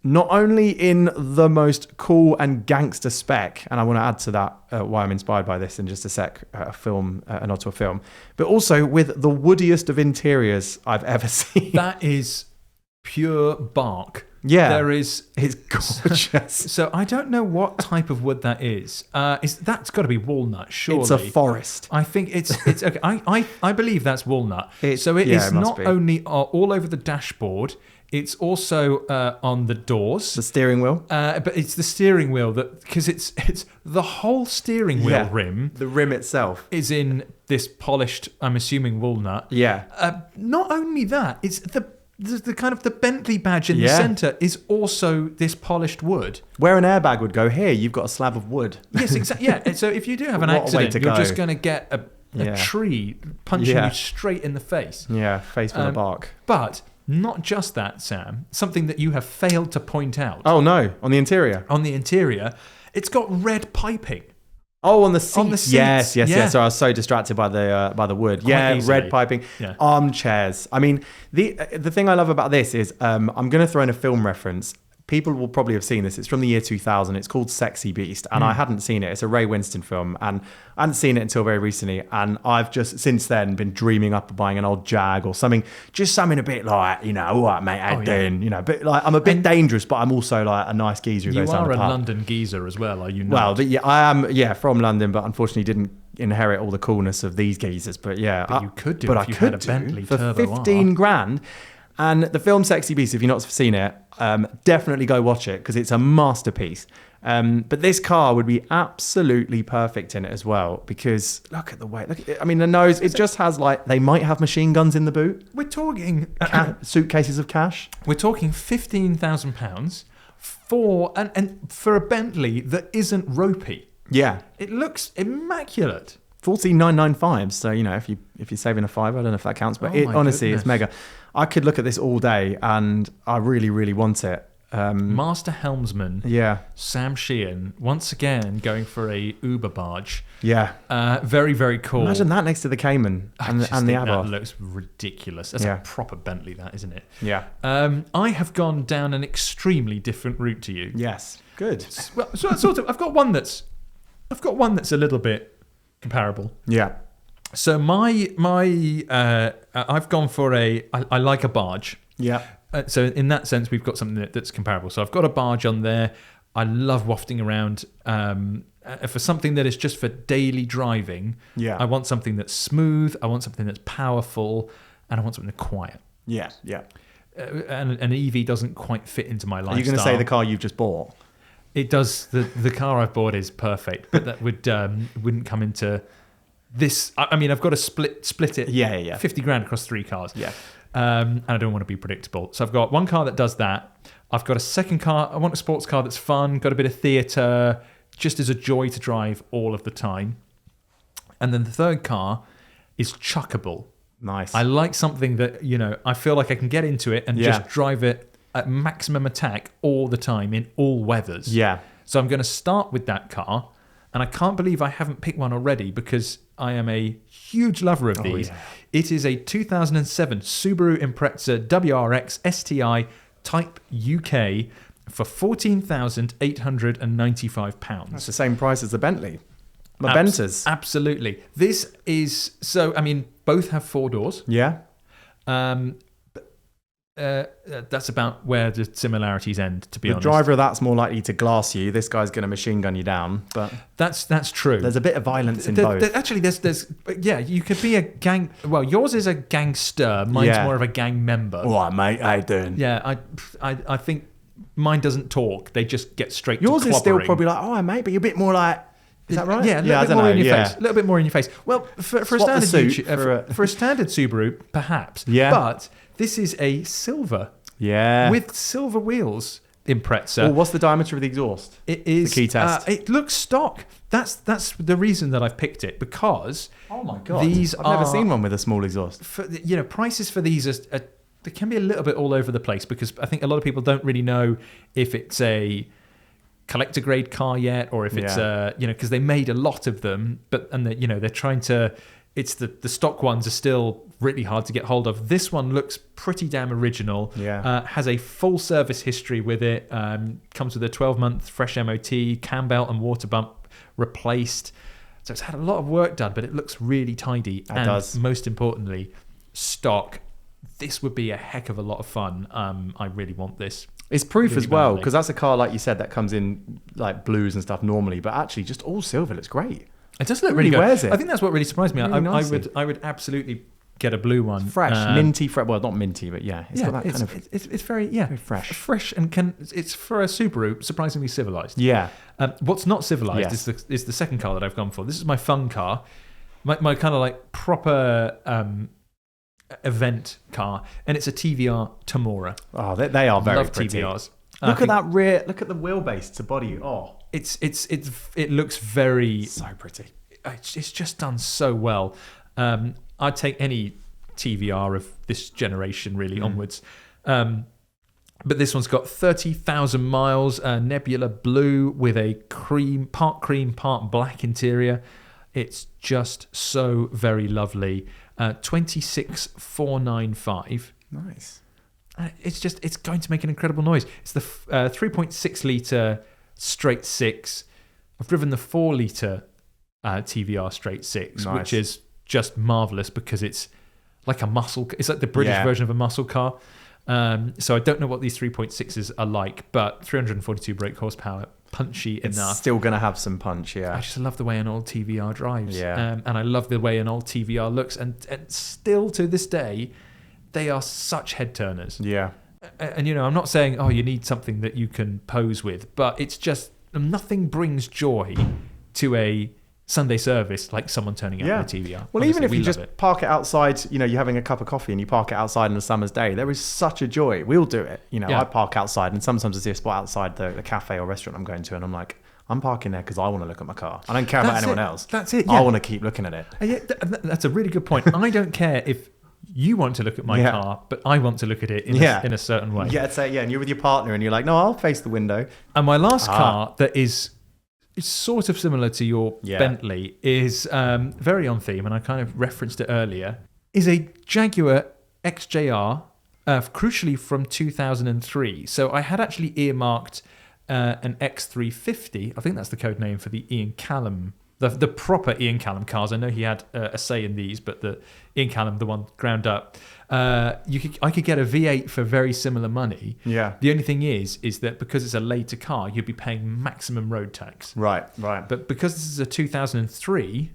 not only in the most cool and gangster spec, and I want to add to that why I'm inspired by this in just a sec, a nod to a film, but also with the woodiest of interiors I've ever seen. That is pure bark. Yeah, it's gorgeous. So I don't know what type of wood that is. That's got to be walnut, surely. It's a forest. I think it's okay. I believe that's walnut. It is it not only all over the dashboard. It's also on the doors, the steering wheel. But it's the steering wheel because it's the whole steering wheel rim. The rim itself is in this polished, I'm assuming, walnut. Yeah. Not only that, it's the kind of the Bentley badge in the centre is also this polished wood. Where an airbag would go, here you've got a slab of wood. Yes, exactly. Yeah. So if you do have an accident, you're just going to get a tree punching you straight in the face. Yeah, face full of bark. But not just that, Sam. Something that you have failed to point out. Oh no, on the interior. On the interior, it's got red piping. Oh, on the seats. On the seats. Yes. So I was so distracted by the wood. Quite easily. Red piping. Yeah. Armchairs. I mean, the thing I love about this is I'm going to throw in a film reference. People will probably have seen this. It's from the year 2000. It's called Sexy Beast, and I hadn't seen it. It's a Ray Winston film, and I hadn't seen it until very recently. And I've just since then been dreaming up of buying an old Jag or something, just something a bit like, all right, mate, how you doing? But like I'm a bit dangerous, but I'm also like a nice geezer who goes down the pub. You are a London geezer as well, are you not? Well, I am. Yeah, from London, but unfortunately didn't inherit all the coolness of these geezers. But yeah, but you could do if you had a Bentley for Turbo 15 grand. And the film Sexy Beast, if you've not seen it, definitely go watch it because it's a masterpiece. But this car would be absolutely perfect in it as well because look at the way. The nose. It just has they might have machine guns in the boot. We're talking suitcases of cash. We're talking £15,000 for a Bentley that isn't ropey. Yeah, it looks immaculate. 14,995. So if you're saving a fiver, I don't know if that counts, but honestly, it's mega. I could look at this all day, and I really, really want it. Master helmsman, Sam Sheehan, once again going for a Uber barge. Yeah, very, very cool. Imagine that next to the Cayman and the Abarth. That looks ridiculous. That's a proper Bentley, that isn't it? Yeah. I have gone down an extremely different route to you. Yes, good. Well, sort of. I've got one that's a little bit comparable. Yeah. So I've gone for I like a barge. Yeah. So in that sense, we've got something that's comparable. So I've got a barge on there. I love wafting around. For something that is just for daily driving, I want something that's smooth. I want something that's powerful, and I want something that's quiet. Yeah, yeah. And an EV doesn't quite fit into my lifestyle. Are you going to say the car you've just bought? It does. The car I've bought is perfect, but that wouldn't come into this. I mean, I've got to split it. Yeah. 50 grand across 3 cars. Yeah. And I don't want to be predictable. So I've got one car that does that. I've got a second car. I want a sports car that's fun, got a bit of theatre, just as a joy to drive all of the time. And then the third car is chuckable. Nice. I like something that, I feel like I can get into it and just drive it at maximum attack all the time in all weathers. Yeah. So I'm going to start with that car. And I can't believe I haven't picked one already because I am a huge lover of these. Yeah. It is a 2007 Subaru Impreza WRX STI Type UK for £14,895. That's the same price as the Bentley. Bentley's. Absolutely. This is... both have 4 doors. Yeah. That's about where the similarities end, to be honest. The driver of that's more likely to glass you. This guy's going to machine gun you down. But that's true. There's a bit of violence in both. Actually, there's you could be a gang. Well, yours is a gangster. Mine's more of a gang member. All right, mate. How you doing? Yeah, I think mine doesn't talk. They just get straight to clobbering. Yours is still probably like, oh, mate, but you're a bit more like... Is that right? Yeah, a little bit more in your face. A little bit more in your face. Well, for a standard for a standard Subaru, perhaps. Yeah. But this is a silver. Yeah. With silver wheels Impreza. Well, what's the diameter of the exhaust? It is the key test. It looks stock. That's the reason that I've picked it, because oh my god, I've never seen one with a small exhaust. Prices for these are they can be a little bit all over the place, because I think a lot of people don't really know if it's a collector grade car yet, or if it's because they made a lot of them, they're trying to It's the stock ones are still really hard to get hold of. This one looks pretty damn original. Yeah. Has a full service history with it. Comes with a 12-month fresh MOT, cam belt and water bump replaced. So it's had a lot of work done, but it looks really tidy. It does. Most importantly, stock. This would be a heck of a lot of fun. I really want this. It's proof really as well, badly. because that's a car, like you said, that comes in like blues and stuff normally, but actually just all silver looks great. It does look It really really good. wears it. I think that's what really surprised me. Really nicely. I would absolutely get a blue one. Fresh, minty, well, not minty, but yeah, it's got that kind of... It's very fresh. fresh, and it's for a Subaru surprisingly civilized. Yeah. What's not civilized is the second car that I've gone for. This is my fun car, my kind of like proper event car, and it's a TVR Tamora. Oh, they are very Love pretty. TVRs. Look at that rear. Look at the wheelbase to body. Oh, it looks very so pretty. It's just done so well. I'd take any TVR of this generation really onwards. But this one's got 30,000 miles, nebula blue with a part cream, part black interior. It's just so very lovely. 26,495. Nice. It's going to make an incredible noise. It's the 3.6 litre straight six. I've driven the 4 litre TVR straight six, Nice. which is just marvelous because it's like a muscle. It's like the British version of a muscle car. So I don't know what these 3.6s are like, but 342 brake horsepower, punchy It's enough. still going to have some punch, yeah. I just love the way an old TVR drives. Yeah. And I love the way an old TVR looks. And still to this day, they are such head turners. Yeah. And, I'm not saying, you need something that you can pose with, but it's just nothing brings joy to a Sunday service like someone turning up with a TVR. Well, Honestly, even if we you love just it. park it outside, you're having a cup of coffee and you park it outside on a summer's day, there is such a joy. We'll do it. I park outside, and sometimes I see a spot outside the cafe or restaurant I'm going to, and I'm like, I'm parking there because I want to look at my car. I don't care about anyone else. That's it. I want to keep looking at it. That's a really good point. I don't care if you want to look at my car, but I want to look at it in a certain way. And you're with your partner and you're like, no, I'll face the window. And my last car that is sort of similar to your Bentley is very on theme, and I kind of referenced it earlier, is a Jaguar XJR, crucially from 2003. So I had actually earmarked an X350. I think that's the code name for the Ian Callum, the proper Ian Callum cars. I know he had a say in these, but the Ian Callum, the one ground up, I could get a V8 for very similar money. Yeah. The only thing is that because it's a later car, you'd be paying maximum road tax. Right. But because this is a 2003,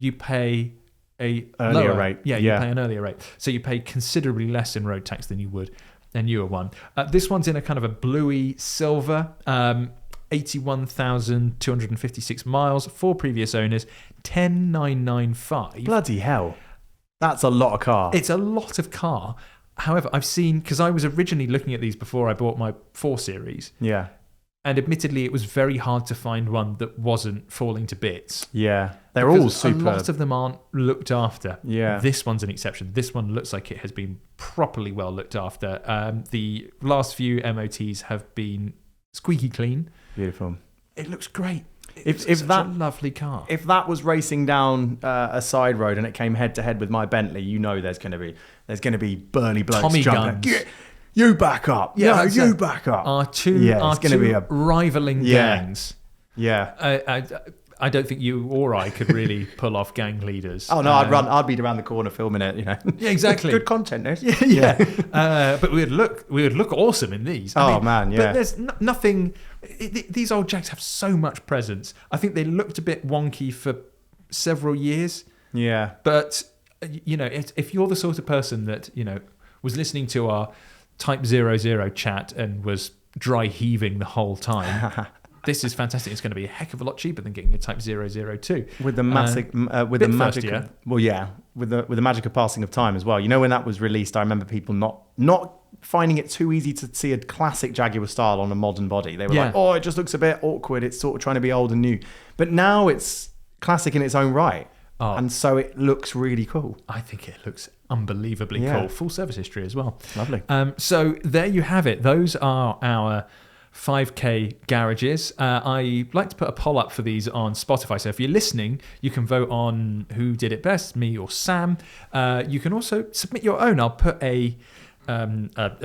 you pay a earlier lower rate. Yeah, you pay an earlier rate. So you pay considerably less in road tax than you would a newer one. This one's in a kind of a bluey silver. 81,256 miles, 4 previous owners, 10,995. Bloody hell. That's a lot of car. It's a lot of car. However, I've seen, because I was originally looking at these before I bought my 4 Series. Yeah. And admittedly, it was very hard to find one that wasn't falling to bits. Yeah. They're all super. A lot of them aren't looked after. Yeah. This one's an exception. This one looks like it has been properly well looked after. The last few MOTs have been squeaky clean. Beautiful. It looks great. If that a lovely car. If that was racing down a side road and it came head to head with my Bentley, there's going to be burly blokes Tommy jumping. guns. You back up. Yeah, you back up. Our two rivaling gangs. Yeah. I don't think you or I could really pull off gang leaders. Oh no, I'd be around the corner filming it. Yeah, exactly. Good content, this. Yeah. But we would look awesome in these. I mean, But there's nothing. These old Jags have so much presence. I think they looked a bit wonky for several years. Yeah. But if you're the sort of person that was listening to our Type 00 chat and was dry heaving the whole time. This is fantastic. It's going to be a heck of a lot cheaper than getting a Type 002. With the magic, with the magic of passing of time as well. When that was released, I remember people not finding it too easy to see a classic Jaguar style on a modern body. They were like, "Oh, it just looks a bit awkward. It's sort of trying to be old and new." But now it's classic in its own right, and so it looks really cool. I think it looks unbelievably cool. Full service history as well. Lovely. So there you have it. Those are our 5K garages. I like to put a poll up for these on Spotify. So if you're listening, you can vote on who did it best, me or Sam. You can also submit your own. I'll put a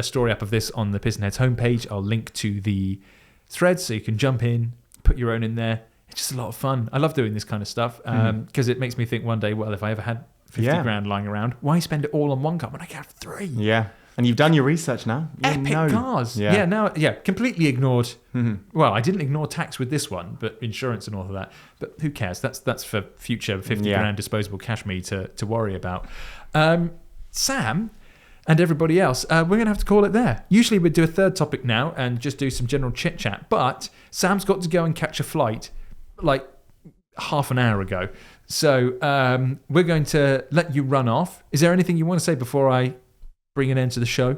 story up of this on the PistonHeads homepage. I'll link to the thread so you can jump in, put your own in there. It's just a lot of fun. I love doing this kind of stuff because it makes me think one day, well, if I ever had 50 grand lying around, why spend it all on one car when I can have 3? Yeah. And you've done your research now. Epic cars. Yeah, completely ignored. Well, I didn't ignore tax with this one, but insurance and all of that. But who cares? That's for future 50 grand disposable cash me to worry about. Sam and everybody else, we're going to have to call it there. Usually we'd do a third topic now and just do some general chit chat. But Sam's got to go and catch a flight like half an hour ago. So we're going to let you run off. Is there anything you want to say before I bring an end to the show?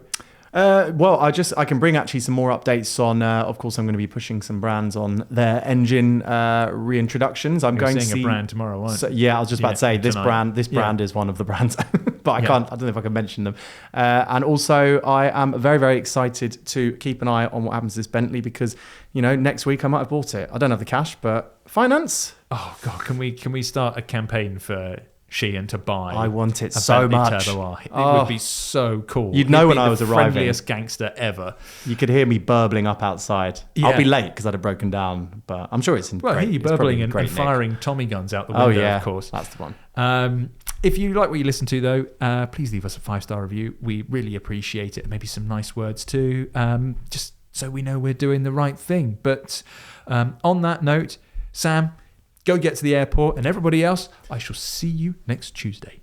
Well, I can bring actually some more updates on. Of course, I'm going to be pushing some brands on their engine reintroductions. I'm going to see a brand tomorrow, aren't you? So, yeah, I was just about to say this tonight. brand is one of the brands, but I don't know if I can mention them. And also, I am very, very excited to keep an eye on what happens to this Bentley because next week I might have bought it. I don't have the cash, but finance. Oh God, can we start a campaign for Sheehan to buy? I want it so Bentley much. Turbo R. It would be so cool. You'd know He'd when be I was the arriving. Friendliest gangster ever. You could hear me burbling up outside. Yeah. I'll be late because I'd have broken down, but I'm sure it's in Well, great. hear you it's probably burbling in and great nick. firing Tommy guns out the window, Oh yeah, of course. that's the one. If you like what you listen to, though, please leave us a 5-star review. We really appreciate it. Maybe some nice words too, just so we know we're doing the right thing. But on that note, Sam, go get to the airport, and everybody else, I shall see you next Tuesday.